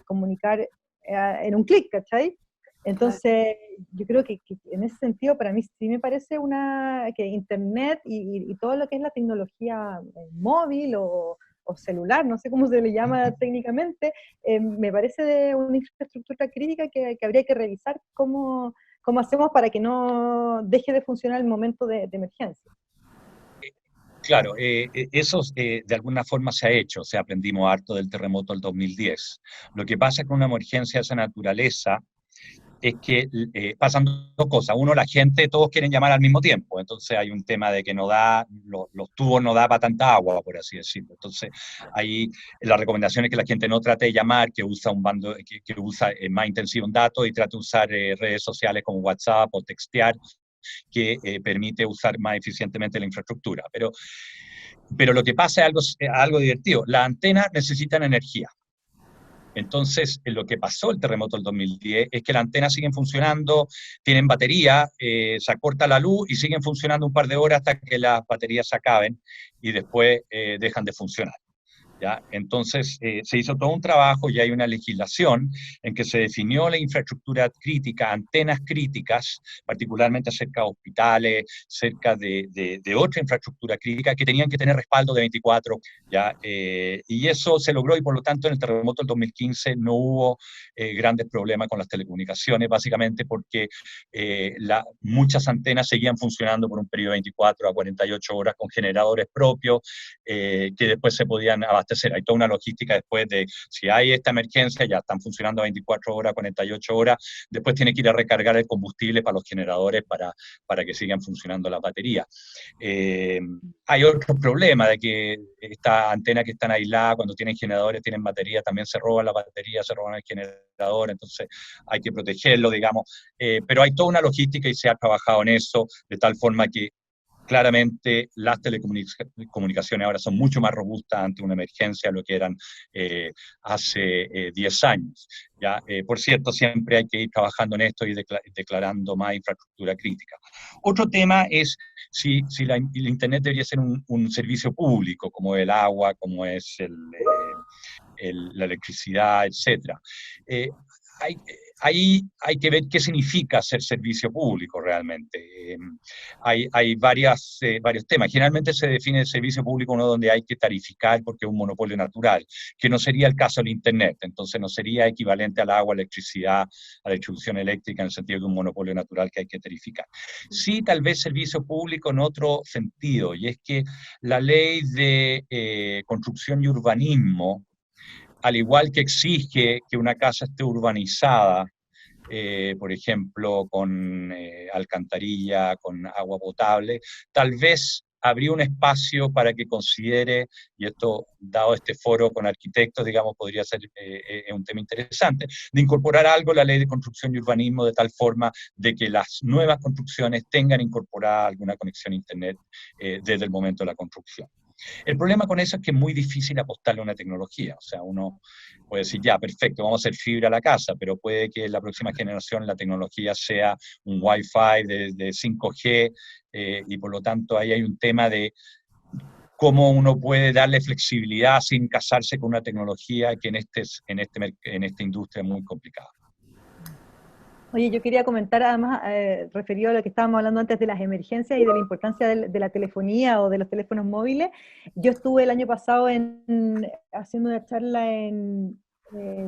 comunicar en un clic, ¿cachai? Entonces, yo creo que en ese sentido, para mí sí me parece que Internet y todo lo que es la tecnología móvil o celular, no sé cómo se le llama técnicamente, me parece de una infraestructura crítica que habría que revisar cómo hacemos para que no deje de funcionar el momento de emergencia. Claro, eso de alguna forma se ha hecho, o sea, aprendimos harto del terremoto del 2010. Lo que pasa con una emergencia de esa naturaleza es que pasan dos cosas. Uno, la gente, todos quieren llamar al mismo tiempo, entonces hay un tema de que no da, los tubos no da para tanta agua, por así decirlo. Entonces, ahí la recomendación es que la gente no trate de llamar, que usa un bando, que usa más intensivo un dato y trate de usar redes sociales como WhatsApp o textear, que permite usar más eficientemente la infraestructura. Pero lo que pasa es algo divertido. Las antenas necesitan energía. Entonces, lo que pasó el terremoto del 2010 es que las antenas siguen funcionando, tienen batería, se acorta la luz y siguen funcionando un par de horas hasta que las baterías se acaben y después dejan de funcionar. ¿Ya? Entonces, se hizo todo un trabajo y hay una legislación en que se definió la infraestructura crítica, antenas críticas, particularmente cerca de hospitales, cerca de otra infraestructura crítica que tenían que tener respaldo de 24, ¿ya? Y eso se logró y por lo tanto en el terremoto del 2015 no hubo grandes problemas con las telecomunicaciones, básicamente porque muchas antenas seguían funcionando por un periodo de 24 a 48 horas con generadores propios que después se podían abastecer. Hay toda una logística después de, si hay esta emergencia, ya están funcionando 24 horas, 48 horas, después tiene que ir a recargar el combustible para los generadores para que sigan funcionando las baterías. Hay otro problema de que estas antenas que están aisladas, cuando tienen generadores, tienen batería, también se roban la batería, se roban el generador, entonces hay que protegerlo, digamos. Pero hay toda una logística y se ha trabajado en eso, de tal forma que claramente las telecomunicaciones ahora son mucho más robustas ante una emergencia de lo que eran hace 10 años. ¿Ya? Por cierto, siempre hay que ir trabajando en esto y declarando más infraestructura crítica. Otro tema es si el Internet debería ser un servicio público, como el agua, como es la electricidad, etc. Ahí hay que ver qué significa ser servicio público realmente. Hay varios temas. Generalmente se define el servicio público uno donde hay que tarificar porque es un monopolio natural, que no sería el caso del Internet. Entonces no sería equivalente al agua, electricidad, a la distribución eléctrica en el sentido de un monopolio natural que hay que tarificar. Sí, tal vez servicio público en otro sentido, y es que la ley de construcción y urbanismo, al igual que exige que una casa esté urbanizada, por ejemplo, con alcantarilla, con agua potable, tal vez habría un espacio para que considere, y esto, dado este foro con arquitectos, digamos, podría ser un tema interesante, de incorporar algo a la ley de construcción y urbanismo de tal forma de que las nuevas construcciones tengan incorporada alguna conexión a Internet desde el momento de la construcción. El problema con eso es que es muy difícil apostarle a una tecnología. O sea, uno puede decir, ya, perfecto, vamos a hacer fibra a la casa, pero puede que en la próxima generación la tecnología sea un Wi-Fi de 5G, y por lo tanto ahí hay un tema de cómo uno puede darle flexibilidad sin casarse con una tecnología que en esta industria es muy complicada. Oye, yo quería comentar además, referido a lo que estábamos hablando antes de las emergencias y de la importancia de la telefonía o de los teléfonos móviles. Yo estuve el año pasado haciendo una charla en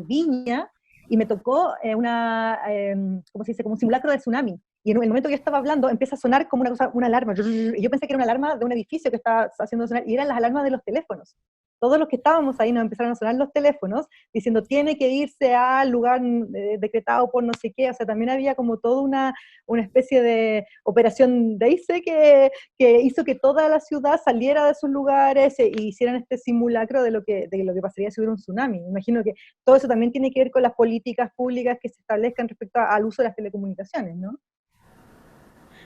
Viña y me tocó ¿cómo se dice? Como un simulacro de tsunami. Y en el momento que yo estaba hablando empieza a sonar como una alarma. Y yo pensé que era una alarma de un edificio que estaba haciendo sonar, y eran las alarmas de los teléfonos. Todos los que estábamos ahí nos empezaron a sonar los teléfonos diciendo tiene que irse al lugar decretado por no sé qué. O sea, también había como toda una especie de operación DEISE que hizo que toda la ciudad saliera de sus lugares e hicieran este simulacro de lo que pasaría si hubiera un tsunami. Me imagino que todo eso también tiene que ver con las políticas públicas que se establezcan respecto al uso de las telecomunicaciones, ¿no?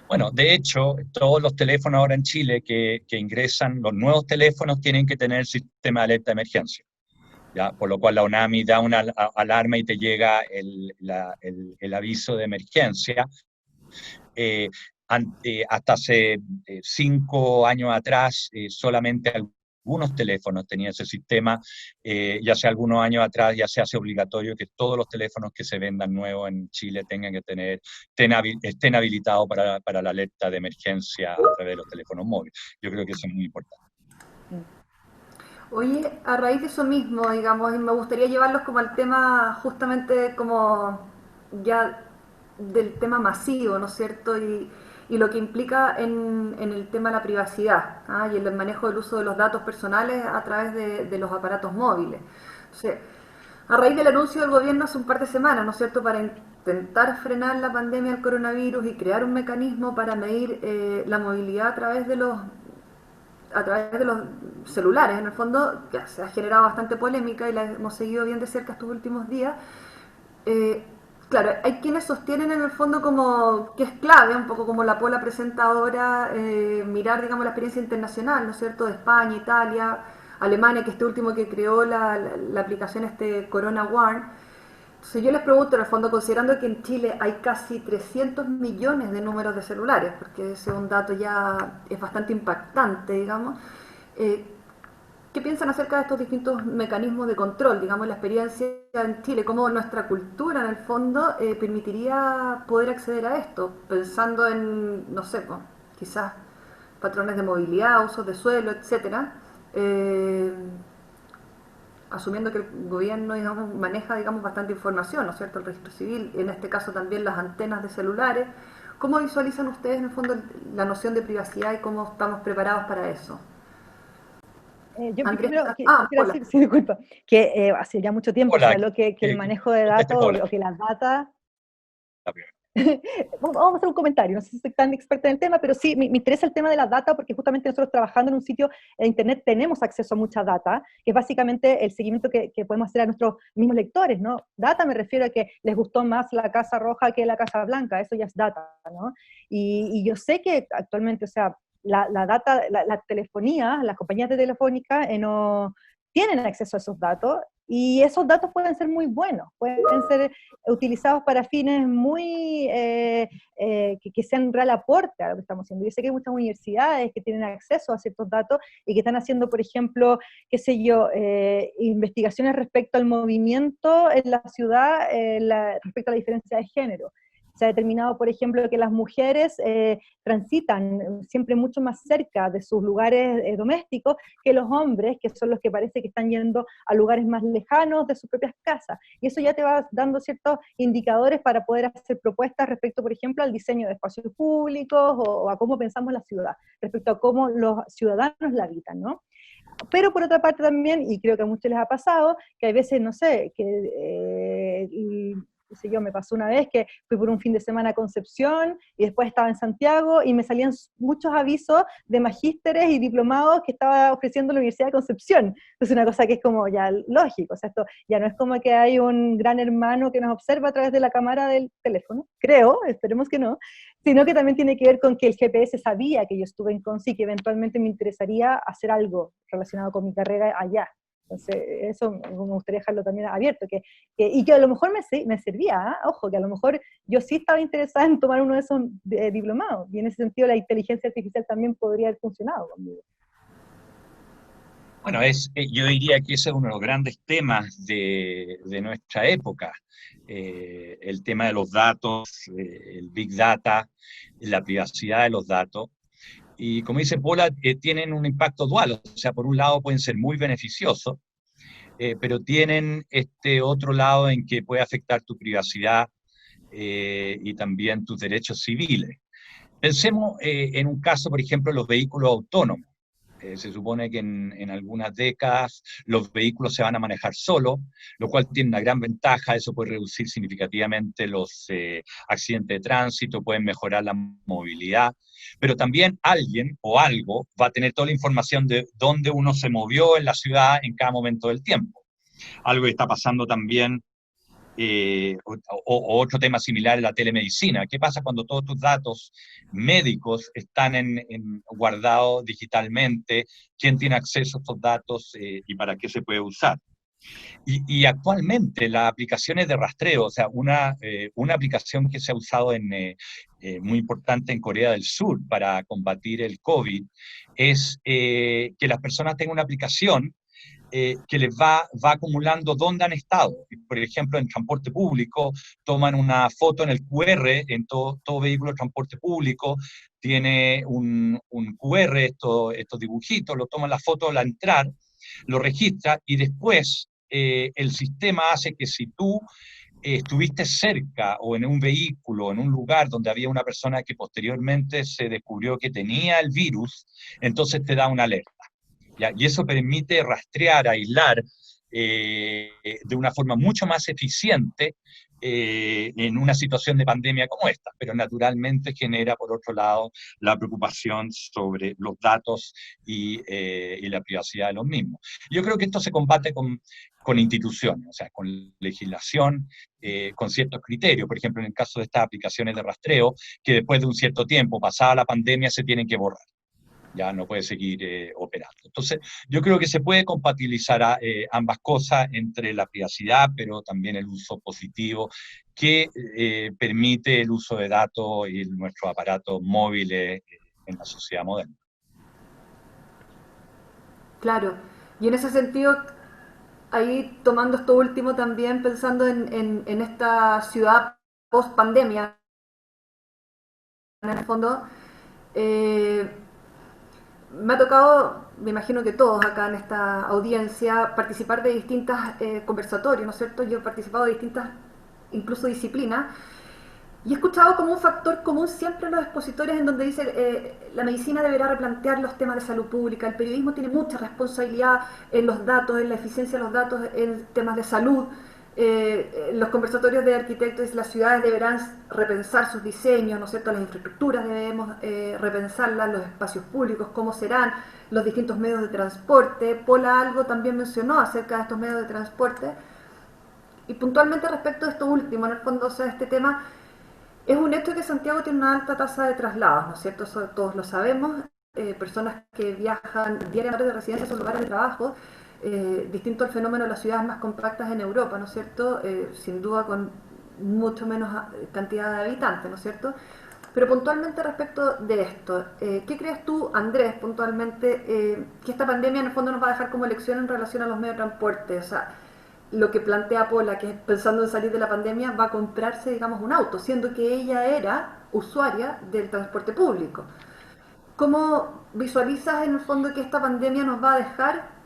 Bueno, de hecho, todos los teléfonos ahora en Chile que ingresan, los nuevos teléfonos tienen que tener el sistema de alerta de emergencia, ¿ya? Por lo cual la UNAMI da una alarma y te llega el aviso de emergencia. Hasta hace 5 años atrás, solamente algunos teléfonos tenían ese sistema, y hace algunos años atrás ya se hace obligatorio que todos los teléfonos que se vendan nuevos en Chile tengan que estén habilitados para la alerta de emergencia a través de los teléfonos móviles. Yo creo que eso es muy importante. Oye, a raíz de eso mismo, digamos, y me gustaría llevarlos como al tema justamente como ya del tema masivo, ¿no es cierto? Y lo que implica en el tema de la privacidad, ¿ah? Y el manejo del uso de los datos personales a través de los aparatos móviles. Entonces, a raíz del anuncio del gobierno hace un par de semanas, ¿no es cierto?, para intentar frenar la pandemia del coronavirus y crear un mecanismo para medir la movilidad a través de los celulares, en el fondo, ya se ha generado bastante polémica y la hemos seguido bien de cerca estos últimos días. Eh, claro, hay quienes sostienen en el fondo como que es clave, un poco como la Pola presenta ahora, mirar, digamos, la experiencia internacional, ¿no es cierto?, de España, Italia, Alemania, que este último que creó la aplicación Corona Warn. Entonces yo les pregunto, en el fondo, considerando que en Chile hay casi 300 millones de números de celulares, porque ese es un dato ya es bastante impactante, digamos, eh, ¿qué piensan acerca de estos distintos mecanismos de control, digamos, la experiencia en Chile, cómo nuestra cultura, en el fondo, permitiría poder acceder a esto, pensando en, no sé, pues, quizás patrones de movilidad, usos de suelo, etcétera, asumiendo que el gobierno, digamos, maneja, digamos, bastante información, ¿no es cierto?, el registro civil, en este caso también las antenas de celulares. ¿Cómo visualizan ustedes, en el fondo, la noción de privacidad y cómo estamos preparados para eso? Yo Andrés, primero quisiera hola. decir, sí, disculpa, que hace ya mucho tiempo Hola, se habló que el manejo de conteste, datos Paula. o que las datas... La primera. Vamos a hacer un comentario, no sé si soy tan experta en el tema, pero sí, me interesa el tema de la data porque justamente nosotros trabajando en un sitio de internet tenemos acceso a mucha data, que es básicamente el seguimiento que podemos hacer a nuestros mismos lectores, ¿no? Data me refiero a que les gustó más la Casa Roja que la Casa Blanca, eso ya es data, ¿no? Y yo sé que actualmente, o sea, la data, la telefonía, las compañías de telefónica no tienen acceso a esos datos, y esos datos pueden ser muy buenos, pueden ser utilizados para fines muy, que sean real aporte a lo que estamos haciendo. Yo sé que hay muchas universidades que tienen acceso a ciertos datos y que están haciendo, por ejemplo, qué sé yo, investigaciones respecto al movimiento en la ciudad, respecto a la diferencia de género. Se ha determinado, por ejemplo, que las mujeres transitan siempre mucho más cerca de sus lugares domésticos que los hombres, que son los que parece que están yendo a lugares más lejanos de sus propias casas. Y eso ya te va dando ciertos indicadores para poder hacer propuestas respecto, por ejemplo, al diseño de espacios públicos o a cómo pensamos la ciudad, respecto a cómo los ciudadanos la habitan, ¿no? Pero por otra parte también, y creo que a muchos les ha pasado, que hay veces, no sé, qué sé yo, me pasó una vez que fui por un fin de semana a Concepción y después estaba en Santiago y me salían muchos avisos de magísteres y diplomados que estaba ofreciendo la Universidad de Concepción. Entonces una cosa que es como ya lógico, o sea, esto ya no es como que hay un gran hermano que nos observa a través de la cámara del teléfono, creo, esperemos que no, sino que también tiene que ver con que el GPS sabía que yo estuve en Conci y que eventualmente me interesaría hacer algo relacionado con mi carrera allá. Entonces, eso me gustaría dejarlo también abierto, y que a lo mejor me servía, ¿eh? Ojo, que a lo mejor yo sí estaba interesada en tomar uno de esos diplomados, y en ese sentido la inteligencia artificial también podría haber funcionado conmigo. Bueno, yo diría que ese es uno de los grandes temas de nuestra época, el tema de los datos, el Big Data, la privacidad de los datos. Y como dice Paula, tienen un impacto dual, o sea, por un lado pueden ser muy beneficiosos, pero tienen este otro lado en que puede afectar tu privacidad y también tus derechos civiles. Pensemos en un caso, por ejemplo, los vehículos autónomos. Se supone que en algunas décadas los vehículos se van a manejar solos, lo cual tiene una gran ventaja, eso puede reducir significativamente los accidentes de tránsito, pueden mejorar la movilidad, pero también alguien o algo va a tener toda la información de dónde uno se movió en la ciudad en cada momento del tiempo. Algo que está pasando también o otro tema similar es la telemedicina. ¿Qué pasa cuando todos tus datos médicos están guardados digitalmente? ¿Quién tiene acceso a estos datos y para qué se puede usar? Y actualmente las aplicaciones de rastreo, o sea, una aplicación que se ha usado muy importante en Corea del Sur para combatir el COVID, es que las personas tengan una aplicación que les va acumulando dónde han estado. Por ejemplo, en transporte público, toman una foto en el QR, en todo vehículo de transporte público, tiene un QR, estos dibujitos, lo toman la foto al entrar, lo registra y después el sistema hace que si tú estuviste cerca o en un vehículo, en un lugar donde había una persona que posteriormente se descubrió que tenía el virus, entonces te da una alerta. ¿Ya? Y eso permite rastrear, aislar de una forma mucho más eficiente en una situación de pandemia como esta, pero naturalmente genera, por otro lado, la preocupación sobre los datos y la privacidad de los mismos. Yo creo que esto se combate con instituciones, o sea, con legislación, con ciertos criterios, por ejemplo, en el caso de estas aplicaciones de rastreo, que después de un cierto tiempo, pasada la pandemia, se tienen que borrar. Ya no puede seguir operando. Entonces, yo creo que se puede compatibilizar ambas cosas entre la privacidad, pero también el uso positivo que permite el uso de datos y nuestros aparatos móviles en la sociedad moderna. Claro, y en ese sentido, ahí tomando esto último también, pensando en esta ciudad post pandemia, en el fondo, eh, me ha tocado, me imagino que todos acá en esta audiencia, participar de distintos conversatorios, ¿no es cierto? Yo he participado de distintas, incluso disciplinas, y he escuchado como un factor común siempre en los expositores en donde dice la medicina deberá replantear los temas de salud pública, el periodismo tiene mucha responsabilidad en los datos, en la eficiencia de los datos, en temas de salud. Los conversatorios de arquitectos y las ciudades deberán repensar sus diseños, ¿no es cierto? Las infraestructuras debemos repensarlas, los espacios públicos, cómo serán los distintos medios de transporte. Pola algo también mencionó acerca de estos medios de transporte. Y puntualmente respecto de esto último, en el fondo, o sea, este tema, es un hecho que Santiago tiene una alta tasa de traslados, ¿no es cierto? Eso todos lo sabemos. Personas que viajan diariamente de residencia a sus lugares de trabajo, distinto al fenómeno de las ciudades más compactas en Europa, ¿no es cierto? Sin duda con mucho menos cantidad de habitantes, ¿no es cierto? Pero puntualmente respecto de esto, ¿qué crees tú, Andrés, puntualmente, que esta pandemia en el fondo nos va a dejar como lección en relación a los medios de transporte? O sea, lo que plantea Pola, que es pensando en salir de la pandemia, va a comprarse, digamos, un auto, siendo que ella era usuaria del transporte público. ¿Cómo visualizas en el fondo que esta pandemia nos va a dejar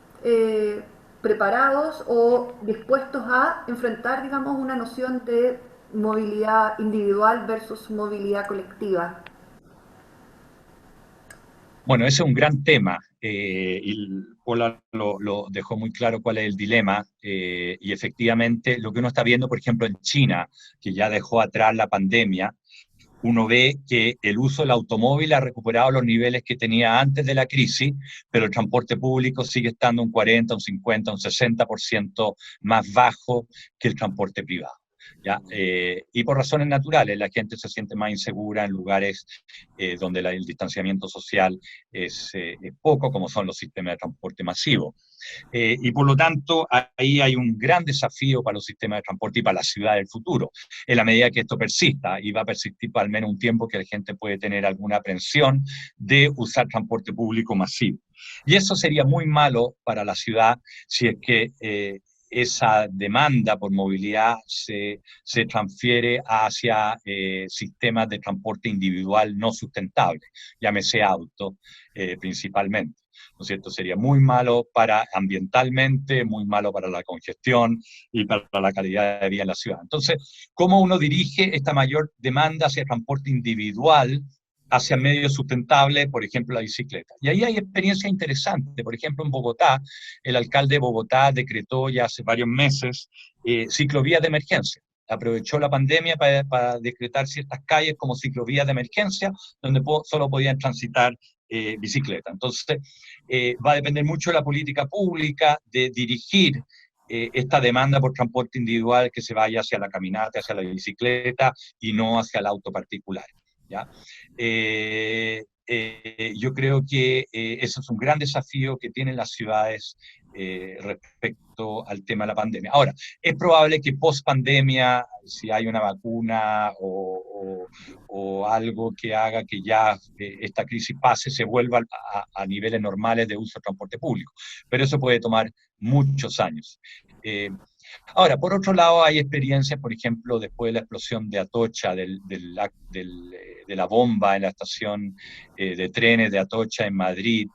preparados o dispuestos a enfrentar, digamos, una noción de movilidad individual versus movilidad colectiva? Bueno, ese es un gran tema y Pola lo dejó muy claro cuál es el dilema y efectivamente lo que uno está viendo, por ejemplo, en China, que ya dejó atrás la pandemia, uno ve que el uso del automóvil ha recuperado los niveles que tenía antes de la crisis, pero el transporte público sigue estando un 40, un 50, un 60% más bajo que el transporte privado. ¿Ya? Y por razones naturales, la gente se siente más insegura en lugares donde el distanciamiento social es poco, como son los sistemas de transporte masivo. Y por lo tanto, ahí hay un gran desafío para los sistemas de transporte y para la ciudad del futuro, en la medida que esto persista, y va a persistir por al menos un tiempo que la gente puede tener alguna aprensión de usar transporte público masivo. Y eso sería muy malo para la ciudad si es que esa demanda por movilidad se transfiere hacia sistemas de transporte individual no sustentables, llámese auto principalmente. ¿No es cierto? Sería muy malo para ambientalmente, muy malo para la congestión y para la calidad de vida en la ciudad. Entonces, ¿cómo uno dirige esta mayor demanda hacia transporte individual, hacia medios sustentables, por ejemplo, la bicicleta? Y ahí hay experiencia interesante. Por ejemplo, en Bogotá, el alcalde de Bogotá decretó ya hace varios meses ciclovías de emergencia. Aprovechó la pandemia para decretar ciertas calles como ciclovías de emergencia, donde solo podían transitar bicicleta. Entonces, va a depender mucho de la política pública, de dirigir esta demanda por transporte individual que se vaya hacia la caminata, hacia la bicicleta y no hacia el auto particular. ¿Ya? Yo creo que eso es un gran desafío que tienen las ciudades respecto al tema de la pandemia. Ahora, es probable que post pandemia, si hay una vacuna o algo que haga que ya esta crisis pase, se vuelva a niveles normales de uso de transporte público. Pero eso puede tomar muchos años. Ahora, por otro lado, hay experiencias, por ejemplo, después de la explosión de Atocha, de la bomba en la estación de trenes de Atocha en Madrid,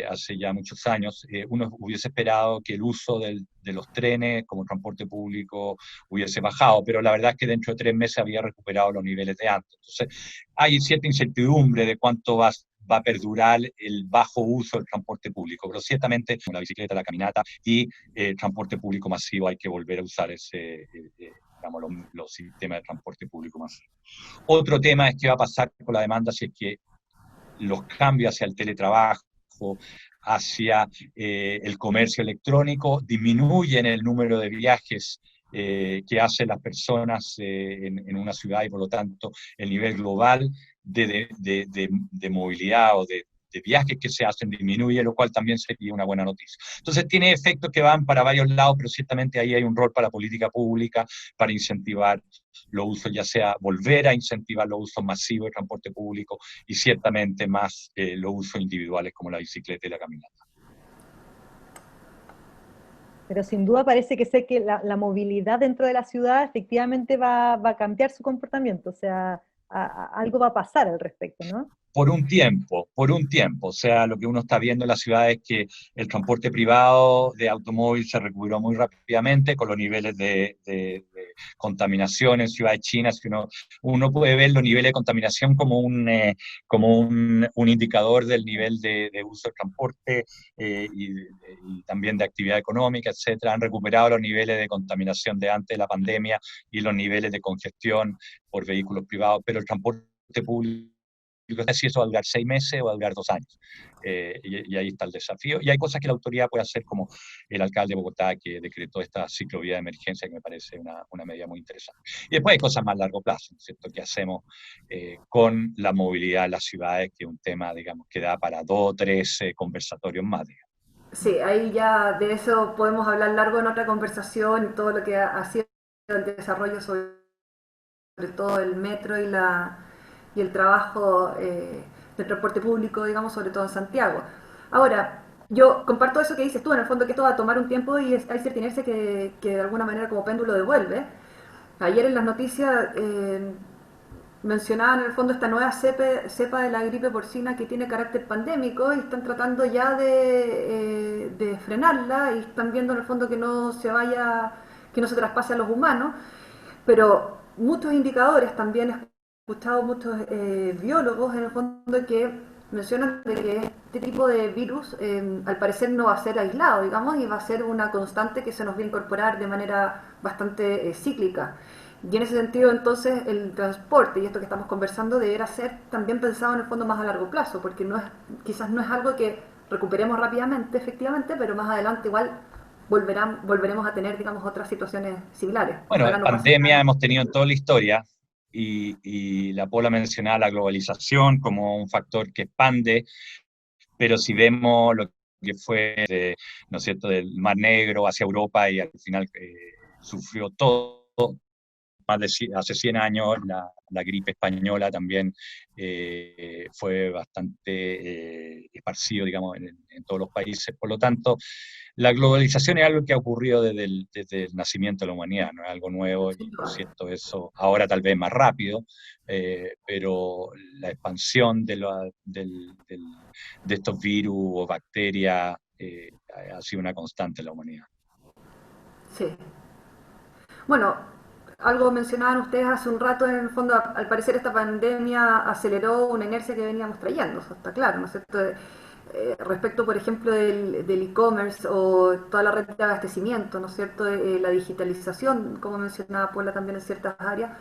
hace ya muchos años, uno hubiese esperado que el uso de los trenes como transporte público hubiese bajado, pero la verdad es que dentro de 3 meses había recuperado los niveles de antes. Entonces, hay cierta incertidumbre de cuánto va a perdurar el bajo uso del transporte público, pero ciertamente la bicicleta, la caminata y el transporte público masivo hay que volver a usar digamos, los sistemas de transporte público masivo. Otro tema es qué va a pasar con la demanda si es que los cambios hacia el teletrabajo, hacia el comercio electrónico, disminuyen el número de viajes que hacen las personas en una ciudad y por lo tanto el nivel global de movilidad o de viajes que se hacen disminuye, lo cual también sería una buena noticia. Entonces tiene efectos que van para varios lados, pero ciertamente ahí hay un rol para la política pública, para incentivar los usos, ya sea volver a incentivar los usos masivos de transporte público y ciertamente más los usos individuales como la bicicleta y la caminata. Pero sin duda parece que sé que la movilidad dentro de la ciudad efectivamente va a cambiar su comportamiento, o sea, algo va a pasar al respecto, ¿no? Por un tiempo. O sea, lo que uno está viendo en la ciudad es que el transporte privado de automóvil se recuperó muy rápidamente con los niveles de contaminación en ciudades chinas. Que uno puede ver los niveles de contaminación como un indicador del nivel de uso del transporte y también de actividad económica, etcétera. Han recuperado los niveles de contaminación de antes de la pandemia y los niveles de congestión por vehículos privados, pero el transporte público, no sé si eso va a durar 6 meses o va a durar 2 años. Y ahí está el desafío. Y hay cosas que la autoridad puede hacer, como el alcalde de Bogotá, que decretó esta ciclovía de emergencia, que me parece una medida muy interesante. Y después hay cosas más a largo plazo, ¿no es cierto?, que hacemos con la movilidad en las ciudades, que es un tema, digamos, que da para 2 o 3 conversatorios más, digamos. Sí, ahí ya de eso podemos hablar largo en otra conversación, todo lo que ha sido el desarrollo sobre todo el metro y el trabajo del transporte público, digamos, sobre todo en Santiago. Ahora, yo comparto eso que dices tú, en el fondo que esto va a tomar un tiempo y hay cierta inercia que de alguna manera como péndulo devuelve. Ayer en las noticias mencionaban en el fondo esta nueva cepa de la gripe porcina que tiene carácter pandémico y están tratando ya de frenarla y están viendo en el fondo que no se vaya, que no se traspase a los humanos, pero muchos indicadores también he escuchado muchos biólogos en el fondo que mencionan de que este tipo de virus al parecer no va a ser aislado, digamos, y va a ser una constante que se nos va a incorporar de manera bastante cíclica. Y en ese sentido, entonces, el transporte y esto que estamos conversando deberá ser también pensado en el fondo más a largo plazo, porque quizás no es algo que recuperemos rápidamente, efectivamente, pero más adelante igual volveremos a tener, digamos, otras situaciones similares. Bueno, No pandemia hemos tenido en toda la historia y la Paula mencionaba la globalización como un factor que expande, pero si vemos lo que fue, ¿no es cierto?, del Mar Negro hacia Europa y al final sufrió todo. Hace 100 años la gripe española también fue bastante esparcido, digamos, en todos los países. Por lo tanto, la globalización es algo que ha ocurrido desde el nacimiento de la humanidad, no es algo nuevo y siento eso ahora tal vez más rápido, pero la expansión de estos virus o bacterias ha sido una constante en la humanidad. Sí. Bueno, algo mencionaban ustedes hace un rato, en el fondo, al parecer esta pandemia aceleró una inercia que veníamos trayendo, eso está claro, ¿no es cierto? Respecto, por ejemplo, del e-commerce o toda la red de abastecimiento, ¿no es cierto? La digitalización, como mencionaba Paula también en ciertas áreas.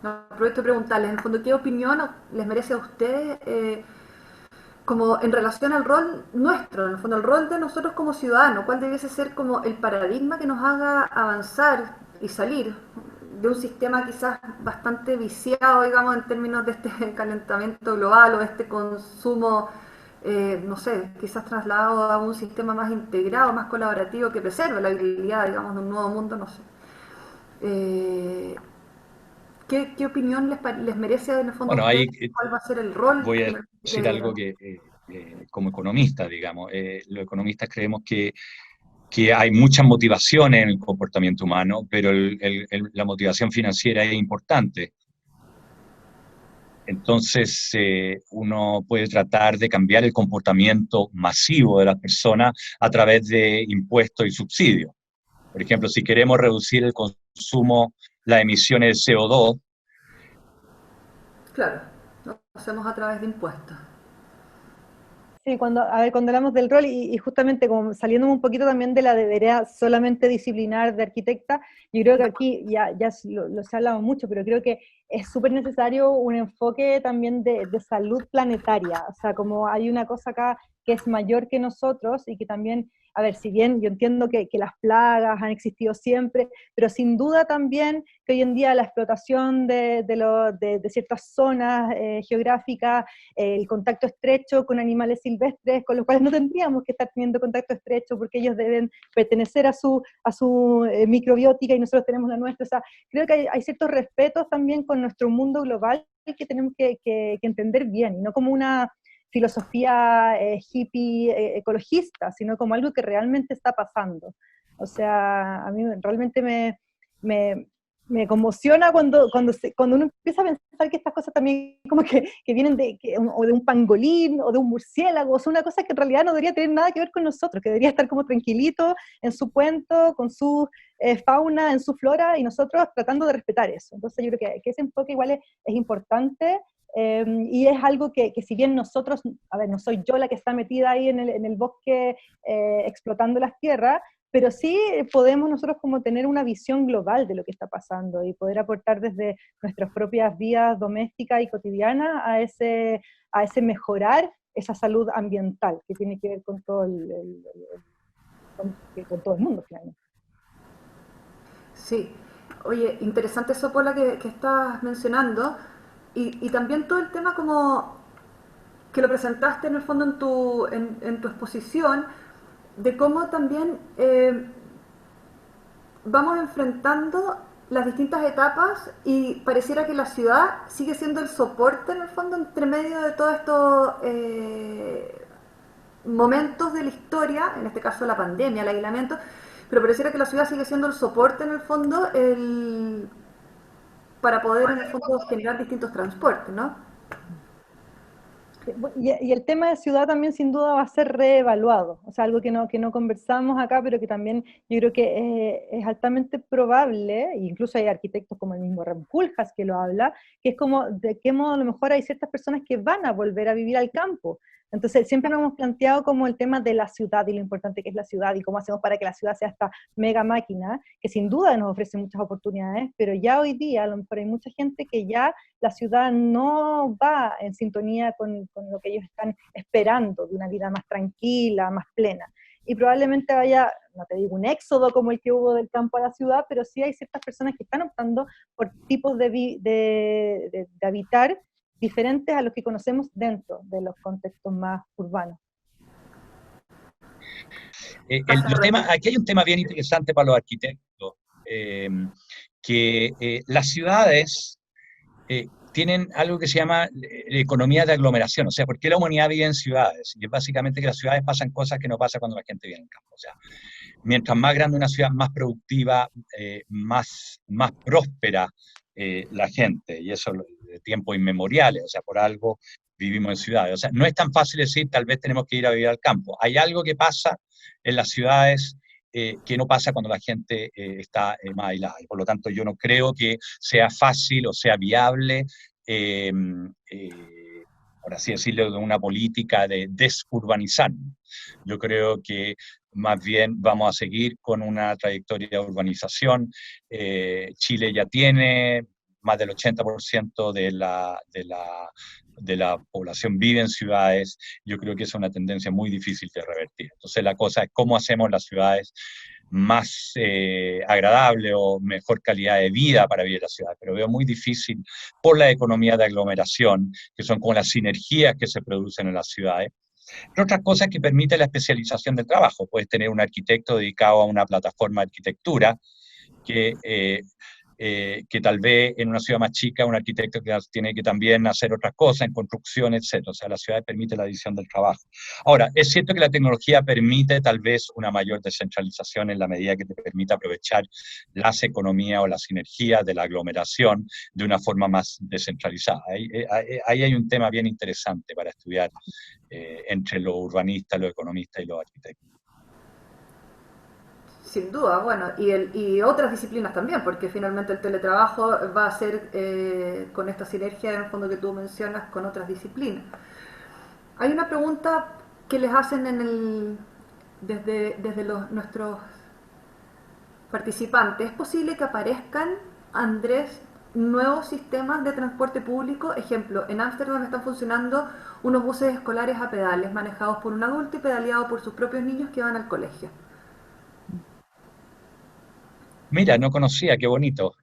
Aprovecho de preguntarles, en el fondo, ¿qué opinión les merece a ustedes como en relación al rol nuestro, en el fondo, el rol de nosotros como ciudadanos? ¿Cuál debiese ser como el paradigma que nos haga avanzar y salir de un sistema quizás bastante viciado, digamos, en términos de este calentamiento global o este consumo, no sé, quizás trasladado a un sistema más integrado, más colaborativo, que preserve la habilidad, digamos, de un nuevo mundo, no sé? ¿Qué opinión les merece en el fondo a Bueno, ustedes? ahí ¿Cuál va a ser el rol voy a decir que algo que, como economista, digamos, los economistas creemos que hay muchas motivaciones en el comportamiento humano, pero la motivación financiera es importante. Entonces, uno puede tratar de cambiar el comportamiento masivo de las personas a través de impuestos y subsidios. Por ejemplo, si queremos reducir el consumo, las emisiones de CO2. Claro, lo hacemos a través de impuestos. Sí, a ver, cuando hablamos del rol y justamente como saliéndome un poquito también de la debería solamente disciplinar de arquitecta, yo creo que aquí ya lo se ha hablado mucho, pero creo que es súper necesario un enfoque también de salud planetaria, o sea, como hay una cosa acá que es mayor que nosotros y que también, a ver, si bien yo entiendo que las plagas han existido siempre, pero sin duda también que hoy en día la explotación de ciertas zonas geográficas, el contacto estrecho con animales silvestres, con los cuales no tendríamos que estar teniendo contacto estrecho porque ellos deben pertenecer a su microbiótica y nosotros tenemos la nuestra. O sea, creo que hay ciertos respetos también con nuestro mundo global que tenemos que entender bien, y no como una filosofía hippie ecologista, sino como algo que realmente está pasando. O sea, a mí realmente me, me conmociona cuando uno empieza a pensar que estas cosas también como que vienen o de un pangolín o de un murciélago, o sea, una cosa que en realidad no debería tener nada que ver con nosotros, que debería estar como tranquilito en su cuento, con su fauna, en su flora, y nosotros tratando de respetar eso. Entonces yo creo que ese enfoque igual es importante. Y es algo que si bien nosotros, a ver, no soy yo la que está metida ahí en el bosque explotando las tierras, pero sí podemos nosotros como tener una visión global de lo que está pasando y poder aportar desde nuestras propias vidas domésticas y cotidianas a ese mejorar esa salud ambiental que tiene que ver con todo con todo el mundo finalmente. Sí, oye, interesante eso, Paula, que estás mencionando, y también todo el tema como que lo presentaste en el fondo en tu exposición, de cómo también vamos enfrentando las distintas etapas y pareciera que la ciudad sigue siendo el soporte en el fondo entre medio de todos estos momentos de la historia, en este caso la pandemia, el aislamiento, pero pareciera que la ciudad sigue siendo el soporte en el fondo para poder en el fondo generar distintos transportes, ¿no? Y el tema de ciudad también sin duda va a ser reevaluado, o sea, algo que no conversamos acá, pero que también yo creo que es altamente probable, e incluso hay arquitectos como el mismo Rem Koolhaas que lo habla, que es como de qué modo a lo mejor hay ciertas personas que van a volver a vivir al campo. Entonces siempre nos hemos planteado como el tema de la ciudad y lo importante que es la ciudad y cómo hacemos para que la ciudad sea esta mega máquina, que sin duda nos ofrece muchas oportunidades, pero ya hoy día a lo mejor hay mucha gente que ya la ciudad no va en sintonía con lo que ellos están esperando de una vida más tranquila, más plena. Y probablemente vaya, no te digo un éxodo como el que hubo del campo a la ciudad, pero sí hay ciertas personas que están optando por tipos de habitar diferentes a los que conocemos dentro de los contextos más urbanos. Aquí hay un tema bien interesante para los arquitectos, que las ciudades tienen algo que se llama economía de aglomeración. O sea, ¿por qué la humanidad vive en ciudades? Y es básicamente que las ciudades pasan cosas que no pasan cuando la gente vive en el campo. O sea, mientras más grande una ciudad, más productiva, más próspera la gente, y eso de tiempos inmemoriales, o sea, por algo vivimos en ciudades. O sea, no es tan fácil decir, tal vez tenemos que ir a vivir al campo. Hay algo que pasa en las ciudades que no pasa cuando la gente está más aislada. Y por lo tanto, yo no creo que sea fácil o sea viable, eh, por así decirlo, de una política de desurbanizar. Yo creo que más bien vamos a seguir con una trayectoria de urbanización. Chile ya tiene más del 80% de la población vive en ciudades. Yo creo que es una tendencia muy difícil de revertir. Entonces la cosa es cómo hacemos las ciudades más agradable o mejor calidad de vida para vivir en la ciudad, pero veo muy difícil por la economía de aglomeración, que son como las sinergias que se producen en las ciudades. Pero otras cosas que permite la especialización del trabajo. Puedes tener un arquitecto dedicado a una plataforma de arquitectura que tal vez en una ciudad más chica un arquitecto que tiene que también hacer otras cosas en construcción, etcétera. O sea, la ciudad permite la división del trabajo. Ahora, es cierto que la tecnología permite tal vez una mayor descentralización en la medida que te permite aprovechar las economías o las sinergias de la aglomeración de una forma más descentralizada. Ahí hay un tema bien interesante para estudiar entre los urbanistas, los economistas y los arquitectos. Sin duda, bueno, y otras disciplinas también, porque finalmente el teletrabajo va a ser con esta sinergia en el fondo que tú mencionas con otras disciplinas. Hay una pregunta que les hacen desde nuestros participantes. ¿Es posible que aparezcan, Andrés, nuevos sistemas de transporte público? Ejemplo, en Ámsterdam están funcionando unos buses escolares a pedales, manejados por un adulto y pedaleados por sus propios niños que van al colegio. Mira, no conocía, qué bonito.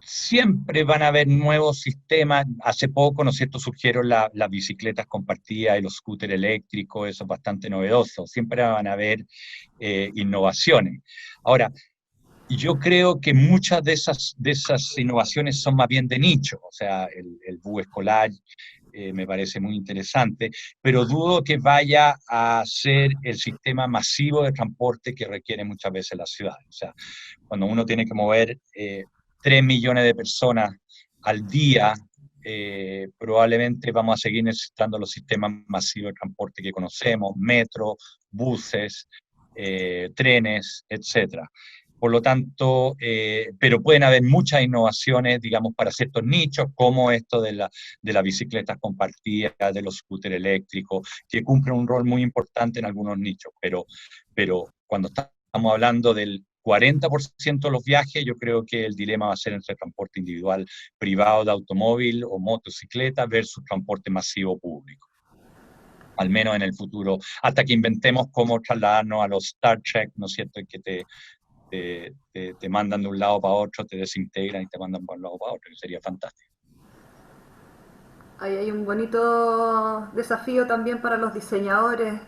Siempre van a haber nuevos sistemas. Hace poco, ¿no es cierto?, surgieron las bicicletas compartidas y los scooters eléctricos, eso es bastante novedoso. Siempre van a haber innovaciones. Ahora, yo creo que muchas de esas innovaciones son más bien de nicho, o sea, el bus escolar me parece muy interesante, pero dudo que vaya a ser el sistema masivo de transporte que requiere muchas veces la ciudad. O sea, cuando uno tiene que mover 3 millones de personas al día, probablemente vamos a seguir necesitando los sistemas masivos de transporte que conocemos, metro, buses, trenes, etcétera. Por lo tanto, pero pueden haber muchas innovaciones, digamos, para ciertos nichos, como esto de las bicicletas compartidas, de los scooters eléctricos, que cumplen un rol muy importante en algunos nichos. Pero cuando estamos hablando del 40% de los viajes, yo creo que el dilema va a ser entre transporte individual privado de automóvil o motocicleta versus transporte masivo público. Al menos en el futuro, hasta que inventemos cómo trasladarnos a los Star Trek, ¿no es cierto?, que te mandan de un lado para otro, te desintegran y te mandan para un lado para otro, que sería fantástico. Ahí hay un bonito desafío también para los diseñadores,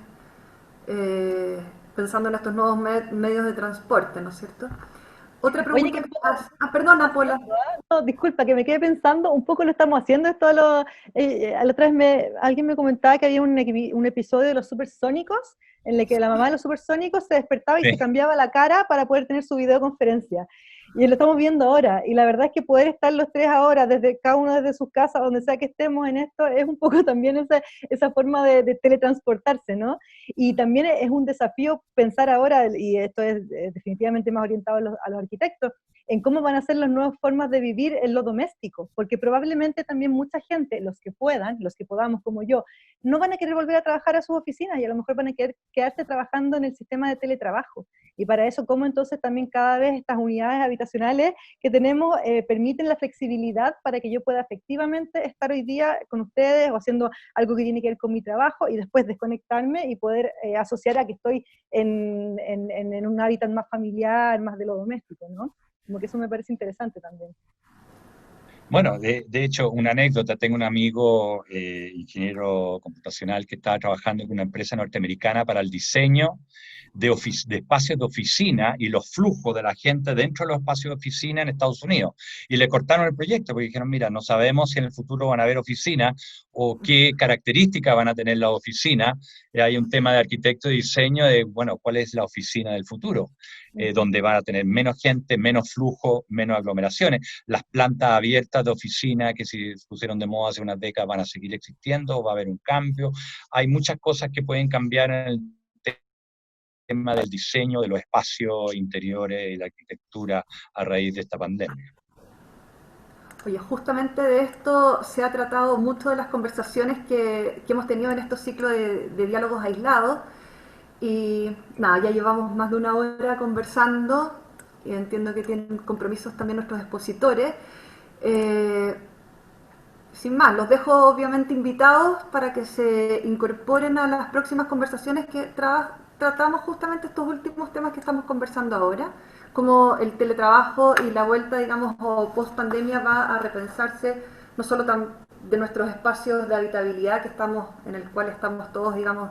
pensando en estos nuevos medios de transporte, ¿no es cierto? Otra Oye, pregunta que perdona, Pola. no, disculpa, que me quedé pensando, un poco lo estamos haciendo esto, a la otra vez alguien me comentaba que había un episodio de los supersónicos, en el que la mamá de los supersónicos se despertaba y Sí. se cambiaba la cara para poder tener su videoconferencia. Y lo estamos viendo ahora, y la verdad es que poder estar los tres ahora, desde cada uno desde sus casas, donde sea que estemos en esto, es un poco también esa forma de teletransportarse, ¿no? Y también es un desafío pensar ahora, y esto es definitivamente más orientado a los arquitectos, en cómo van a ser las nuevas formas de vivir en lo doméstico, porque probablemente también mucha gente, los que puedan, los que podamos como yo, no van a querer volver a trabajar a sus oficinas y a lo mejor van a querer quedarse trabajando en el sistema de teletrabajo. Y para eso, cómo entonces también cada vez estas unidades habitacionales que tenemos permiten la flexibilidad para que yo pueda efectivamente estar hoy día con ustedes o haciendo algo que tiene que ver con mi trabajo y después desconectarme y poder asociar a que estoy en un hábitat más familiar, más de lo doméstico, ¿no? Como que eso me parece interesante también. Bueno, de hecho, una anécdota, tengo un amigo ingeniero computacional que estaba trabajando en una empresa norteamericana para el diseño de espacios de oficina y los flujos de la gente dentro de los espacios de oficina en Estados Unidos. Y le cortaron el proyecto porque dijeron, mira, no sabemos si en el futuro van a haber oficinas o qué características van a tener las oficinas. Hay un tema de arquitecto y diseño de, bueno, ¿cuál es la oficina del futuro? Donde van a tener menos gente, menos flujo, menos aglomeraciones. Las plantas abiertas de oficina que se pusieron de moda hace unas décadas van a seguir existiendo, va a haber un cambio. Hay muchas cosas que pueden cambiar en el tema del diseño de los espacios interiores y la arquitectura a raíz de esta pandemia. Oye, justamente de esto se ha tratado mucho de las conversaciones que hemos tenido en estos ciclos de diálogos aislados. Y nada, ya llevamos más de una hora conversando y entiendo que tienen compromisos también nuestros expositores. Sin más, los dejo obviamente invitados para que se incorporen a las próximas conversaciones que tratamos justamente estos últimos temas que estamos conversando ahora, como el teletrabajo y la vuelta, digamos, o post pandemia va a repensarse no solo de nuestros espacios de habitabilidad en el cual estamos todos, digamos,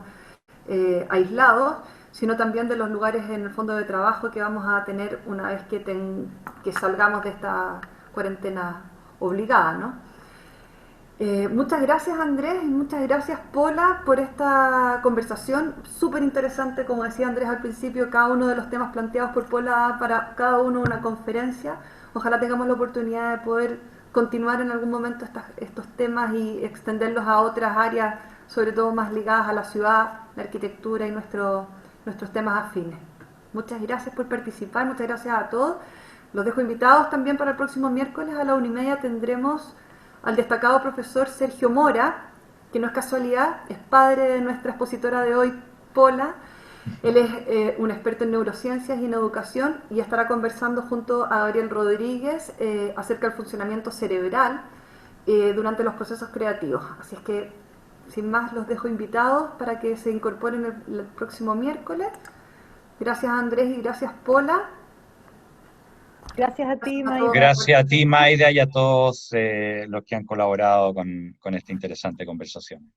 aislados, sino también de los lugares en el fondo de trabajo que vamos a tener una vez que salgamos de esta cuarentena obligada, ¿no? Muchas gracias, Andrés, y muchas gracias, Pola, por esta conversación súper interesante. Como decía Andrés al principio, cada uno de los temas planteados por Pola para cada uno una conferencia. Ojalá tengamos la oportunidad de poder continuar en algún momento estos temas y extenderlos a otras áreas, sobre todo más ligadas a la ciudad, la arquitectura y nuestros temas afines. Muchas gracias por participar, muchas gracias a todos. Los dejo invitados también para el próximo miércoles a la 1:30 tendremos al destacado profesor Sergio Mora, que no es casualidad, es padre de nuestra expositora de hoy, Pola. Él es un experto en neurociencias y en educación y estará conversando junto a Gabriel Rodríguez acerca del funcionamiento cerebral durante los procesos creativos. Así es que, sin más, los dejo invitados para que se incorporen el próximo miércoles. Gracias, Andrés, y gracias, Pola. Gracias a ti, Maida. Gracias a ti, Maida, y a todos los que han colaborado con esta interesante conversación.